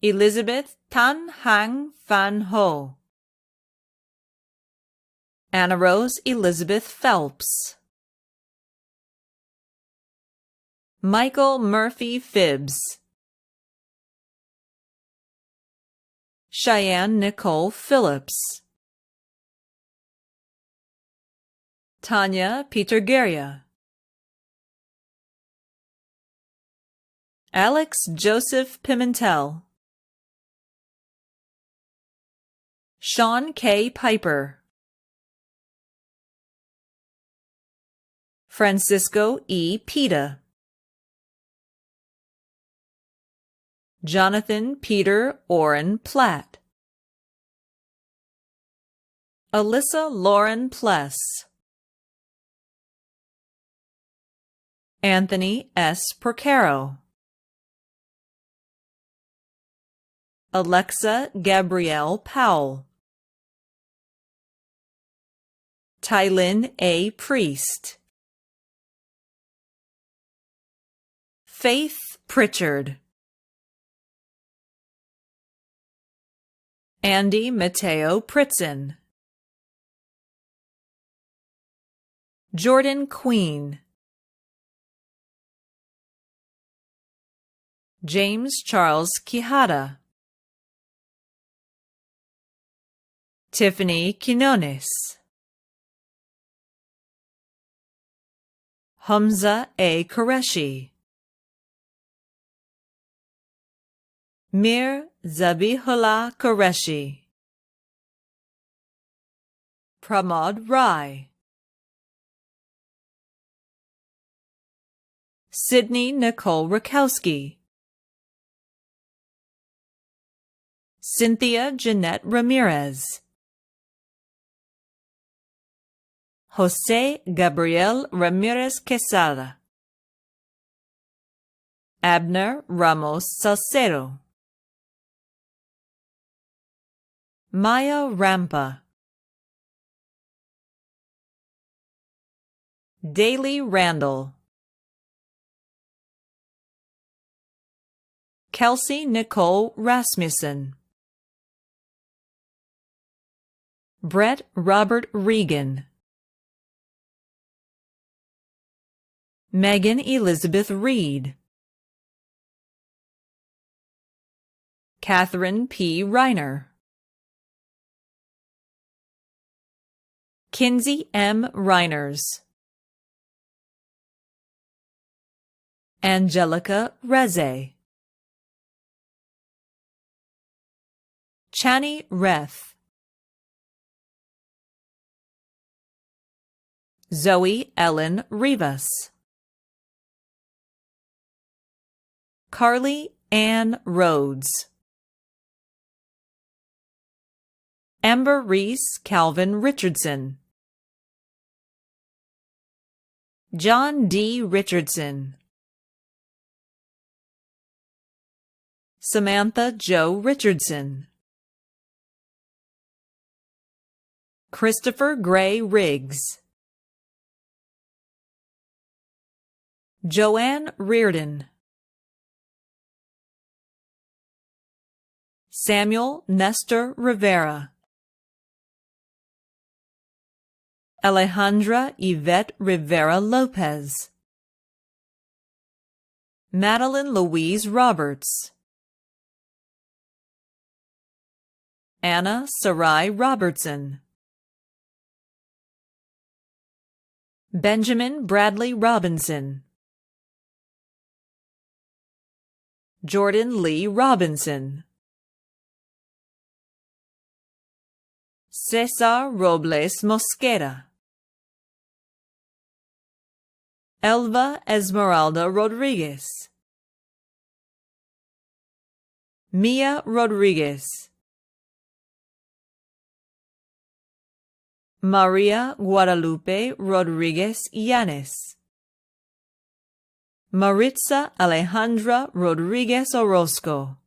Elizabeth Tan Hang Fan Ho. Anna Rose Elizabeth Phelps. Michael Murphy Phibbs. Cheyenne Nicole Phillips. Tanya Peter Geria. Alex Joseph Pimentel. Sean K. Piper. Francisco E. Pita. Jonathan Peter Orrin Platt. Alyssa Lauren Pless. Anthony S. Porcaro. Alexa Gabrielle Powell. Tylin A. Priest. Faith Pritchard. Andy Mateo Pritzen. Jordan Queen. James Charles Quijada. Tiffany Quinones. Hamza A. Qureshi. Mir Zabihullah Qureshi. Pramod Rai. Sydney Nicole Rakowski. Cynthia Jeanette Ramirez. Jose Gabriel Ramirez Quesada. Abner Ramos Salcedo. Maya Rampa. Daly Randall. Kelsey Nicole Rasmussen. Brett Robert Regan. Megan Elizabeth Reed. Catherine P. Reiner. Kinsey M. Reiners. Angelica Reze. Chani Reth. Zoe Ellen Rivas. Carly Ann Rhodes. Amber Reese Calvin Richardson. John D. Richardson. Samantha Jo Richardson. Christopher Gray Riggs. Joanne Reardon. Samuel Nestor Rivera. Alejandra Yvette Rivera Lopez. Madeline Louise Roberts. Anna Sarai Robertson. Benjamin Bradley Robinson. Jordan Lee Robinson. Cesar Robles Mosquera. Elva Esmeralda Rodriguez. Mia Rodriguez. Maria Guadalupe Rodriguez Yanes. Maritza Alejandra Rodriguez Orozco.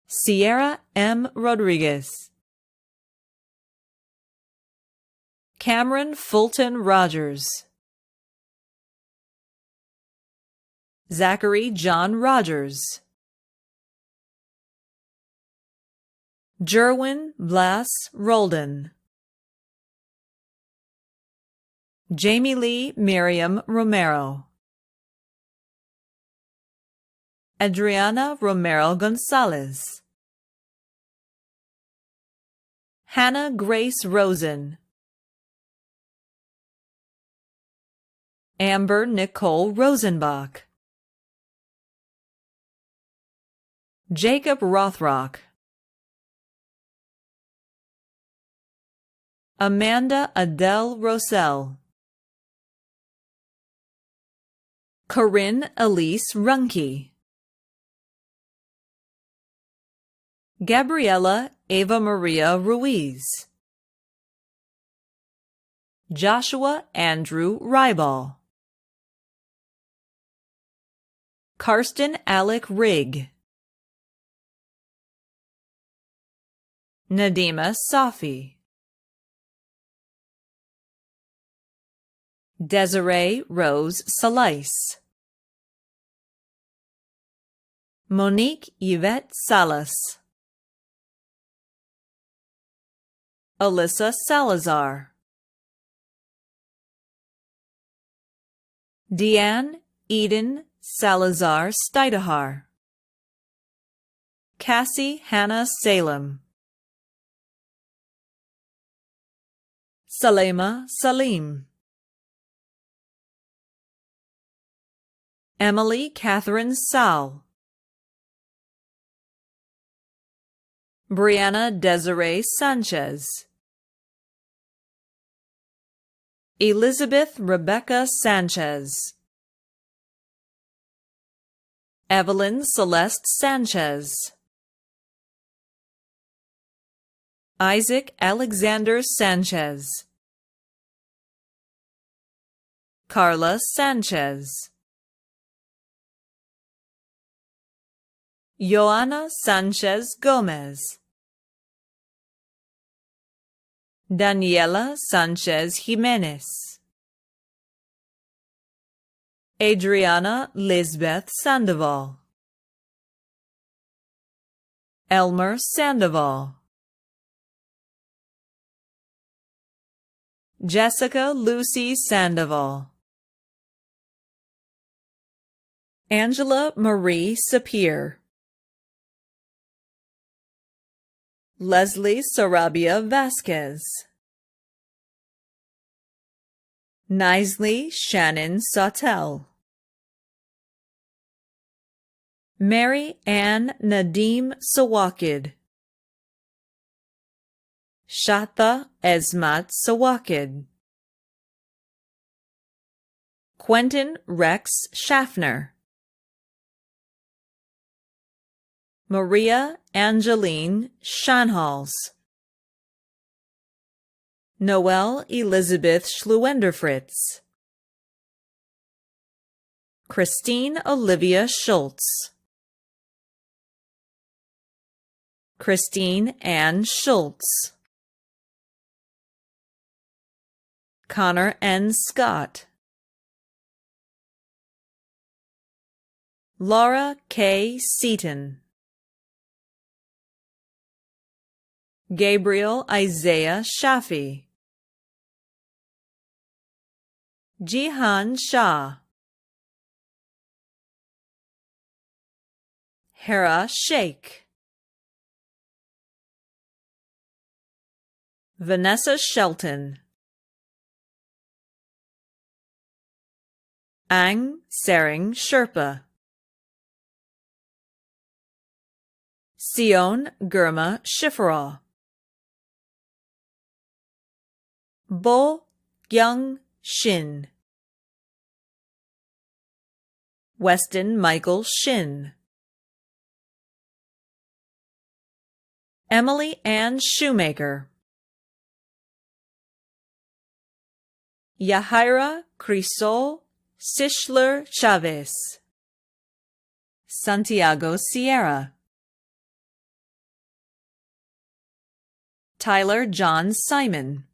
Sierra M. Rodriguez. Cameron Fulton Rogers. Zachary John Rogers. Jerwin Blas Roldan, Jamie Lee Miriam Romero, Adriana Romero Gonzalez, Hannah Grace Rosen, Amber Nicole Rosenbach, Jacob Rothrock, Amanda Adele Rosell, Corinne Elise Runke, Gabriela Ava Maria Ruiz, Joshua Andrew Ryball, Karsten Alec Rigg, Nadima Safi, Desiree Rose Salice, Monique Yvette Salas, Alyssa Salazar, Deanne Eden Salazar Steidehar, Cassie Hannah Salem, Salema Salim, Emily Catherine Sal, Brianna Desiree Sanchez, Elizabeth Rebecca Sanchez, Evelyn Celeste Sanchez, Isaac Alexander Sanchez, Carla Sanchez, Joana Sanchez Gomez, Daniela Sanchez Jimenez, Adriana Lisbeth Sandoval, Elmer Sandoval, Jessica Lucy Sandoval, Angela Marie Sapir, Leslie Sarabia Vasquez, Nisley Shannon Sautel, Mary Ann Nadim Sawakid, Shatha Esmat Sawakid, Quentin Rex Schaffner, Maria Angeline Schanhals, Noelle Elizabeth Schluenderfritz, Christine Olivia Schultz, Christine Ann Schultz, Connor N. Scott, Laura K. Seaton, Gabriel Isaiah Shafi, Jihan Shah, Hera Sheikh, Vanessa Shelton, Ang Sering Sherpa, Sion Gurma Shifra, Bo Young Shin, Weston Michael Shin, Emily Ann Shoemaker, Yahaira Crisol Sischler Chavez, Santiago Sierra, Tyler John Simon,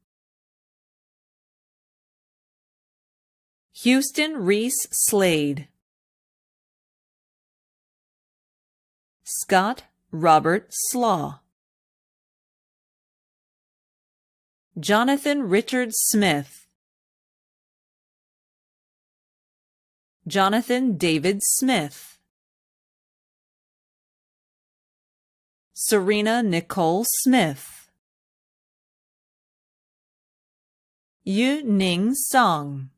Houston Reese Slade, Scott Robert Slaw, Jonathan Richard Smith, Jonathan David Smith, Serena Nicole Smith, Yu Ning Song,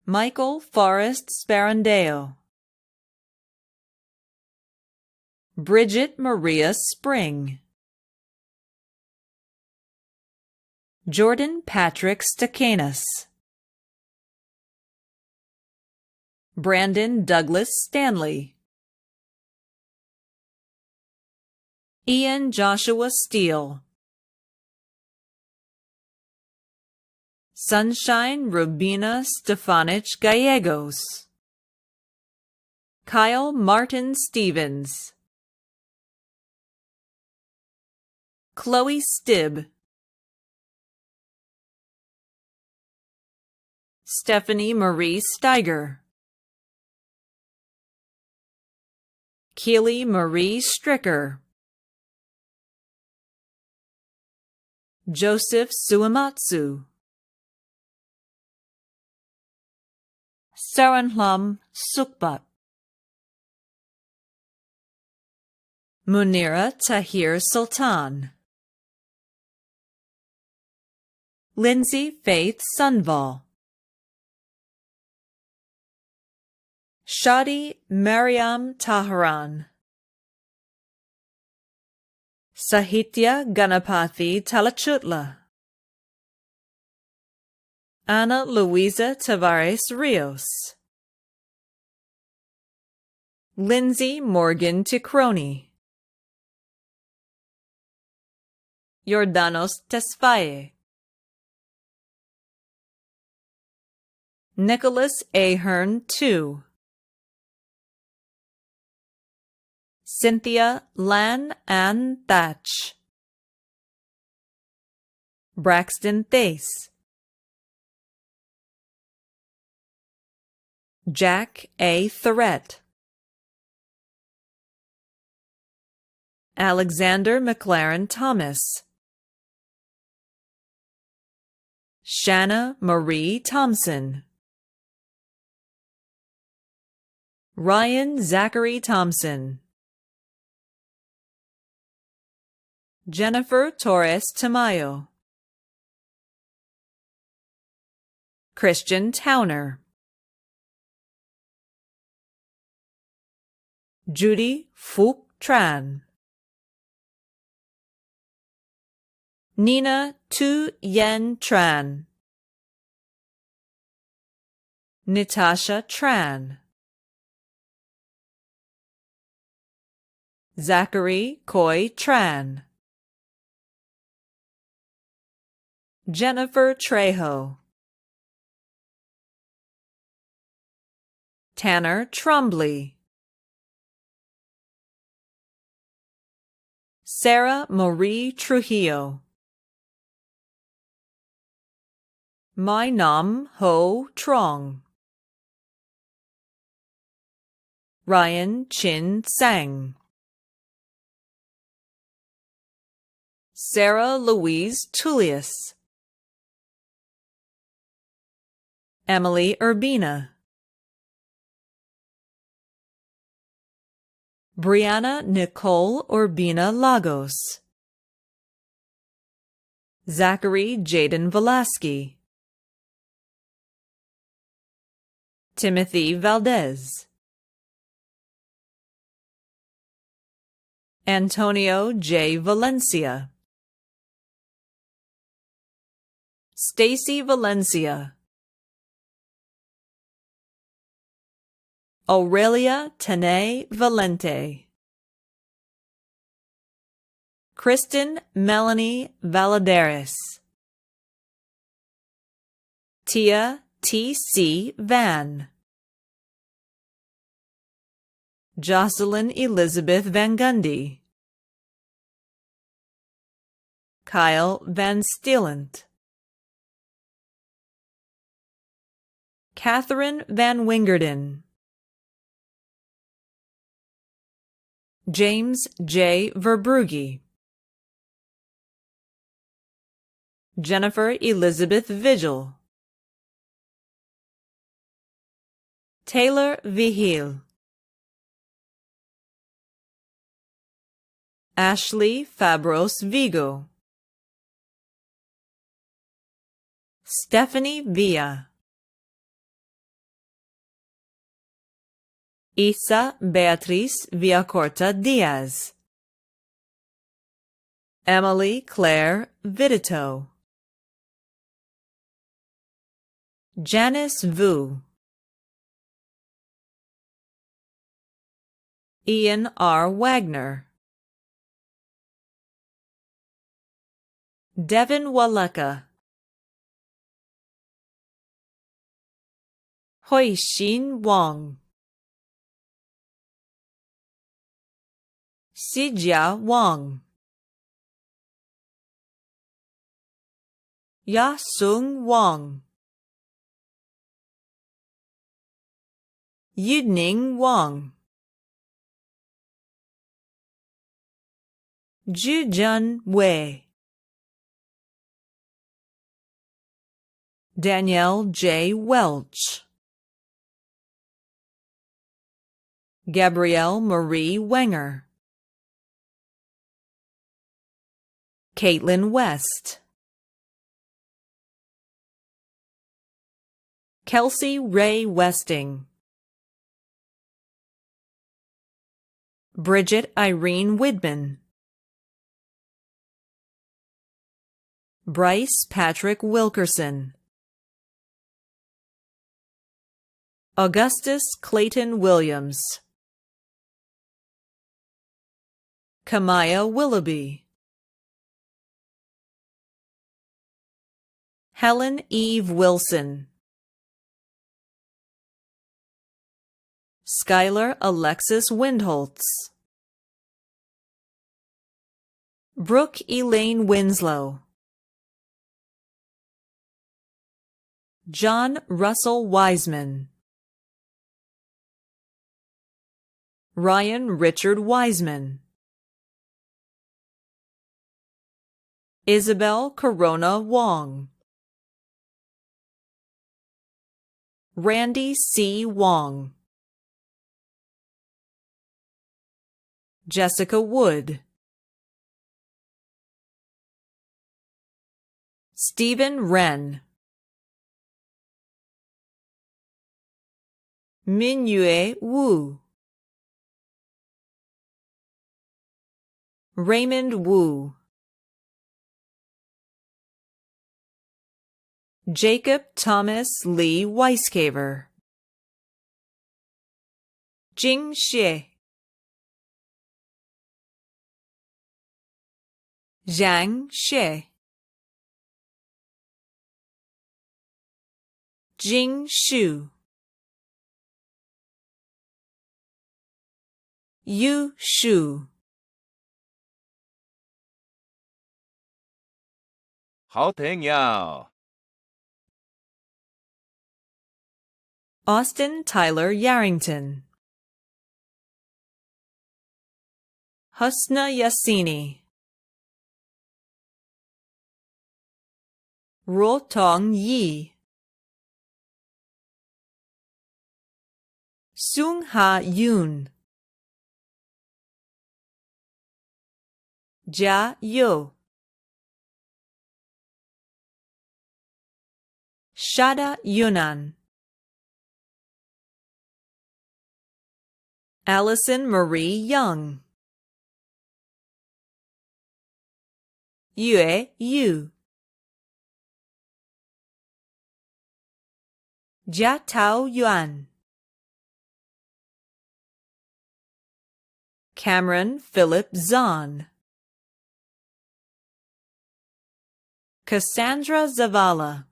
Michael Forrest Sparandeo, Bridget Maria Spring, Jordan Patrick Stakanis, Brandon Douglas Stanley, Ian Joshua Steele, Sunshine Rubina Stefanich Gallegos, Kyle Martin Stevens, Chloe Stibb, Stephanie Marie Steiger, Keely Marie Stricker, Joseph Suematsu, Saranhlam Sukbat, Munira Tahir Sultan, Lindsay Faith Sunval, Shadi Mariam Taharan, Sahitya Ganapathy Talachutla, Ana Luisa Tavares Rios, Lindsay Morgan Ticroni, Jordanos Tesfaye, Nicholas Ahern II, Cynthia Lan Ann Thatch, Braxton Thace, Jack A. Thorette, Alexander McLaren Thomas, Shanna Marie Thompson, Ryan Zachary Thompson, Jennifer Torres Tamayo, Christian Towner, Judy Phuc Tran, Nina Tu Yen Tran, Natasha Tran, Zachary Coy Tran, Jennifer Trejo, Tanner Trombley, Sarah Marie Trujillo, Mai Nam Ho Trong, Ryan Chin Sang, Sarah Louise Tullius, Emily Urbina, Brianna Nicole Urbina Lagos, Zachary Jaden Velasquez, Timothy Valdez, Antonio J. Valencia, Stacy Valencia, Aurelia Tene Valente, Kristen Melanie Valadares, Tia T.C. Van, Jocelyn Elizabeth Van Gundy, Kyle Van Steelant, Catherine Van Wingerden, James J. Verbrugge, Jennifer Elizabeth Vigil, Taylor Vigil, Ashley Fabros Vigo, Stephanie Villa, Isa Beatriz Villacorta Diaz, Emily Claire Vidito, Janice Vu, Ian R. Wagner, Devin Waleka, Hoixin Wang, Sijia Wang, Ya-sung Wang, Yudning Wang, Jujun Wei, Danielle J. Welch, Gabrielle Marie Wenger, Caitlin West, Kelsey Ray Westing, Bridget Irene Widman, Bryce Patrick Wilkerson, Augustus Clayton Williams, Kamaya Willoughby, Helen Eve Wilson, Skylar Alexis Windholtz, Brooke Elaine Winslow, John Russell Wiseman, Ryan Richard Wiseman, Isabel Corona Wong, Randy C. Wong, Jessica Wood, Stephen Wren, Minyue Wu, Raymond Wu, Jacob Thomas Lee Weiscaver, Jing Xie, Zhang Xie, Jing Shu, Yu Shu, 好听呀 Austin Tyler Yarrington, Husna Yassini, Ruotong Yi, Sung Ha Yoon, Jia Yo, Shada Yunan, Allison Marie Young, Yue Yu, Jia Tao Yuan, Cameron Philip Zahn, Cassandra Zavala,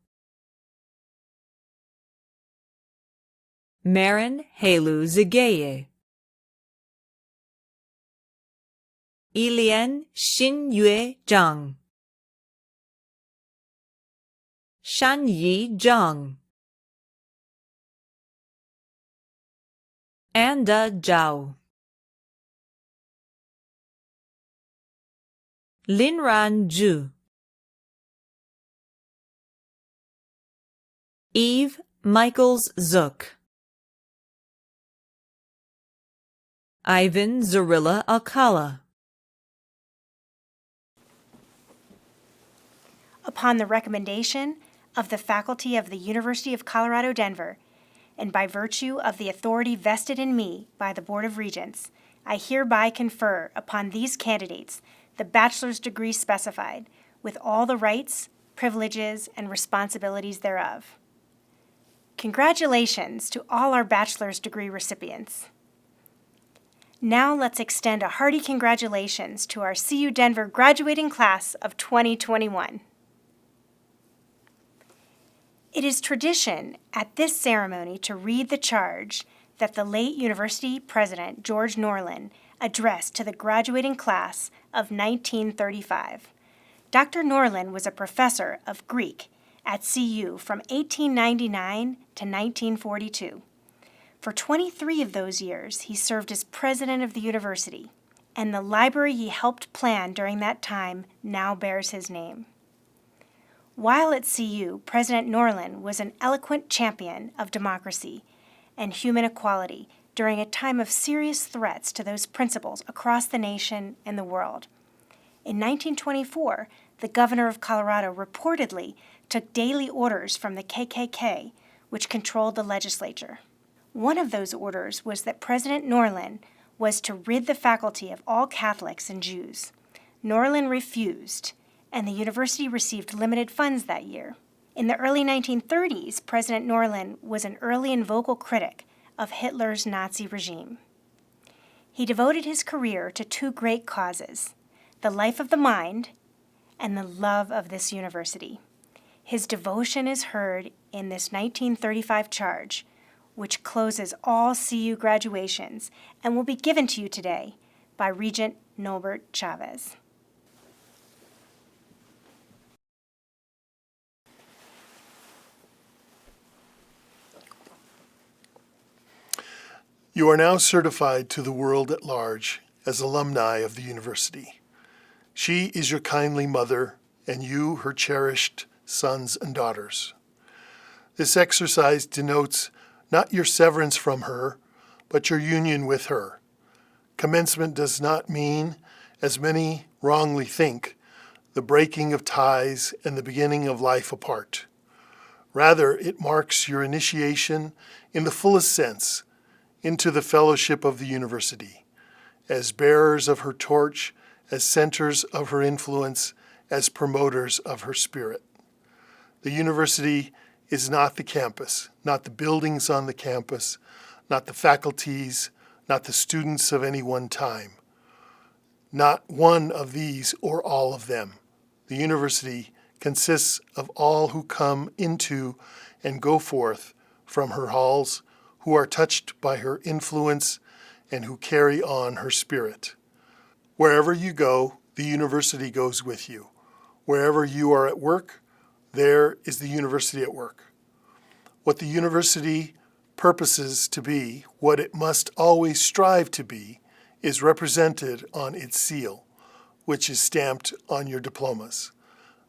Marin Helu Zagaye, Elian Xinyue Zhang, Shanyi Zhang, Anda Zhao, Linran Zhu, Eve Michaels Zook, Ivan Zarilla Alcala. Upon the recommendation of the faculty of the University of Colorado Denver, and by virtue of the authority vested in me by the Board of Regents, I hereby confer upon these candidates the bachelor's degree specified, with all the rights, privileges, and responsibilities thereof. Congratulations to all our bachelor's degree recipients. Now let's extend a hearty congratulations to our CU Denver graduating class of 2021. It is tradition at this ceremony to read the charge that the late university president George Norlin addressed to the graduating class of 1935. Dr. Norlin was a professor of Greek at CU from 1899 to 1942. For 23 of those years, he served as president of the university, and the library he helped plan during that time now bears his name. While at CU, President Norlin was an eloquent champion of democracy and human equality during a time of serious threats to those principles across the nation and the world. In 1924, the governor of Colorado reportedly took daily orders from the KKK, which controlled the legislature. One of those orders was that President Norlin was to rid the faculty of all Catholics and Jews. Norlin refused, and the university received limited funds that year. In the early 1930s, President Norlin was an early and vocal critic of Hitler's Nazi regime. He devoted his career to two great causes: the life of the mind and the love of this university. His devotion is heard in this 1935 charge, which closes all CU graduations and will be given to you today by Regent Norbert Chavez. You are now certified to the world at large as alumni of the university. She is your kindly mother, and you her cherished sons and daughters. This exercise denotes not your severance from her, but your union with her. Commencement does not mean, as many wrongly think, the breaking of ties and the beginning of life apart. Rather, it marks your initiation in the fullest sense into the fellowship of the university, as bearers of her torch, as centers of her influence, as promoters of her spirit. The university is not the campus, not the buildings on the campus, not the faculties, not the students of any one time. Not one of these or all of them. The university consists of all who come into and go forth from her halls, who are touched by her influence and who carry on her spirit. Wherever you go, the university goes with you. Wherever you are at work, there is the university at work. What the university purposes to be, what it must always strive to be, is represented on its seal, which is stamped on your diplomas,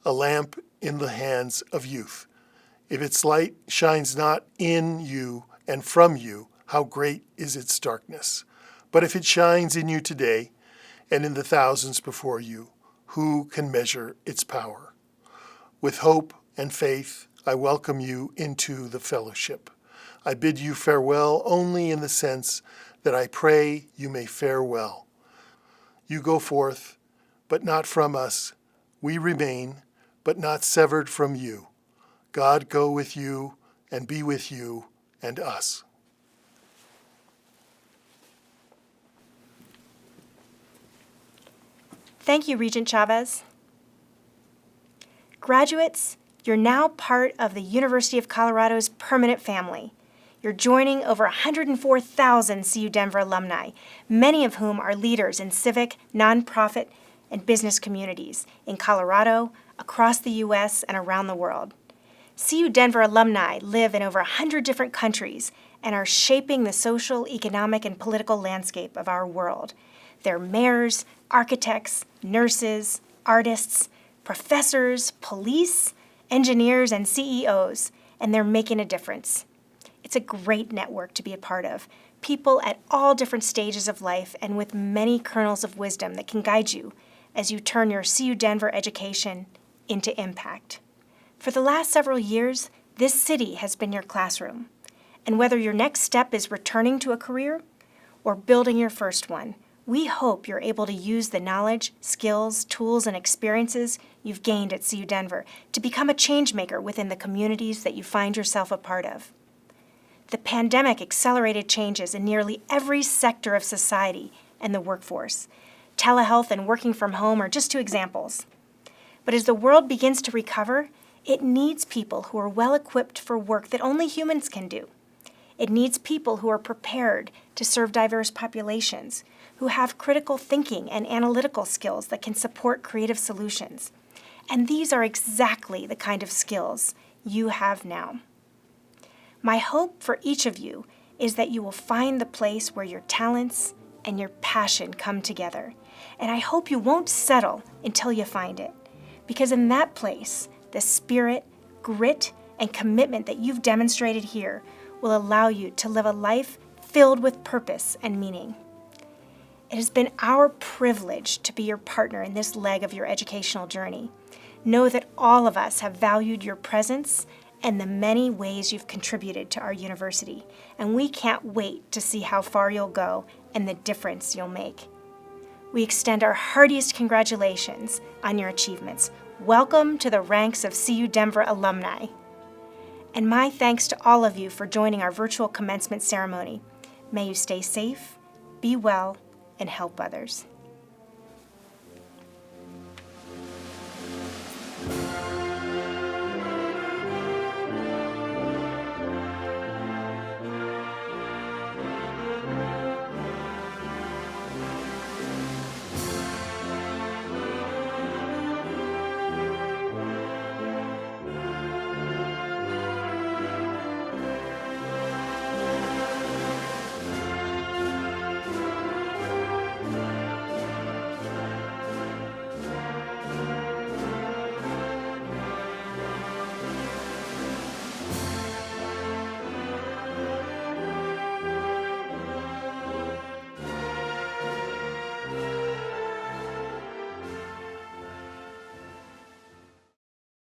a lamp in the hands of youth. If its light shines not in you and from you, how great is its darkness. But if it shines in you today and in the thousands before you, who can measure its power? With hope and faith, I welcome you into the fellowship. I bid you farewell only in the sense that I pray you may fare well. You go forth, but not from us. We remain, but not severed from you. God go with you and be with you and us. Thank you, Regent Chavez. Graduates, you're now part of the University of Colorado's permanent family. You're joining over 104,000 CU Denver alumni, many of whom are leaders in civic, nonprofit, and business communities in Colorado, across the U.S., and around the world. CU Denver alumni live in over 100 different countries and are shaping the social, economic, and political landscape of our world. They're mayors, architects, nurses, artists, professors, police, engineers, and CEOs, and they're making a difference. It's a great network to be a part of. People at all different stages of life and with many kernels of wisdom that can guide you as you turn your CU Denver education into impact. For the last several years, this city has been your classroom. And whether your next step is returning to a career or building your first one, we hope you're able to use the knowledge, skills, tools, and experiences you've gained at CU Denver to become a change maker within the communities that you find yourself a part of. The pandemic accelerated changes in nearly every sector of society and the workforce. Telehealth and working from home are just two examples. But as the world begins to recover, it needs people who are well equipped for work that only humans can do. It needs people who are prepared to serve diverse populations, who have critical thinking and analytical skills that can support creative solutions. And these are exactly the kind of skills you have now. My hope for each of you is that you will find the place where your talents and your passion come together. And I hope you won't settle until you find it, because in that place, the spirit, grit, and commitment that you've demonstrated here will allow you to live a life filled with purpose and meaning. It has been our privilege to be your partner in this leg of your educational journey. Know that all of us have valued your presence and the many ways you've contributed to our university, and we can't wait to see how far you'll go and the difference you'll make. We extend our heartiest congratulations on your achievements. Welcome to the ranks of CU Denver alumni. And my thanks to all of you for joining our virtual commencement ceremony. May you stay safe, be well, and help others.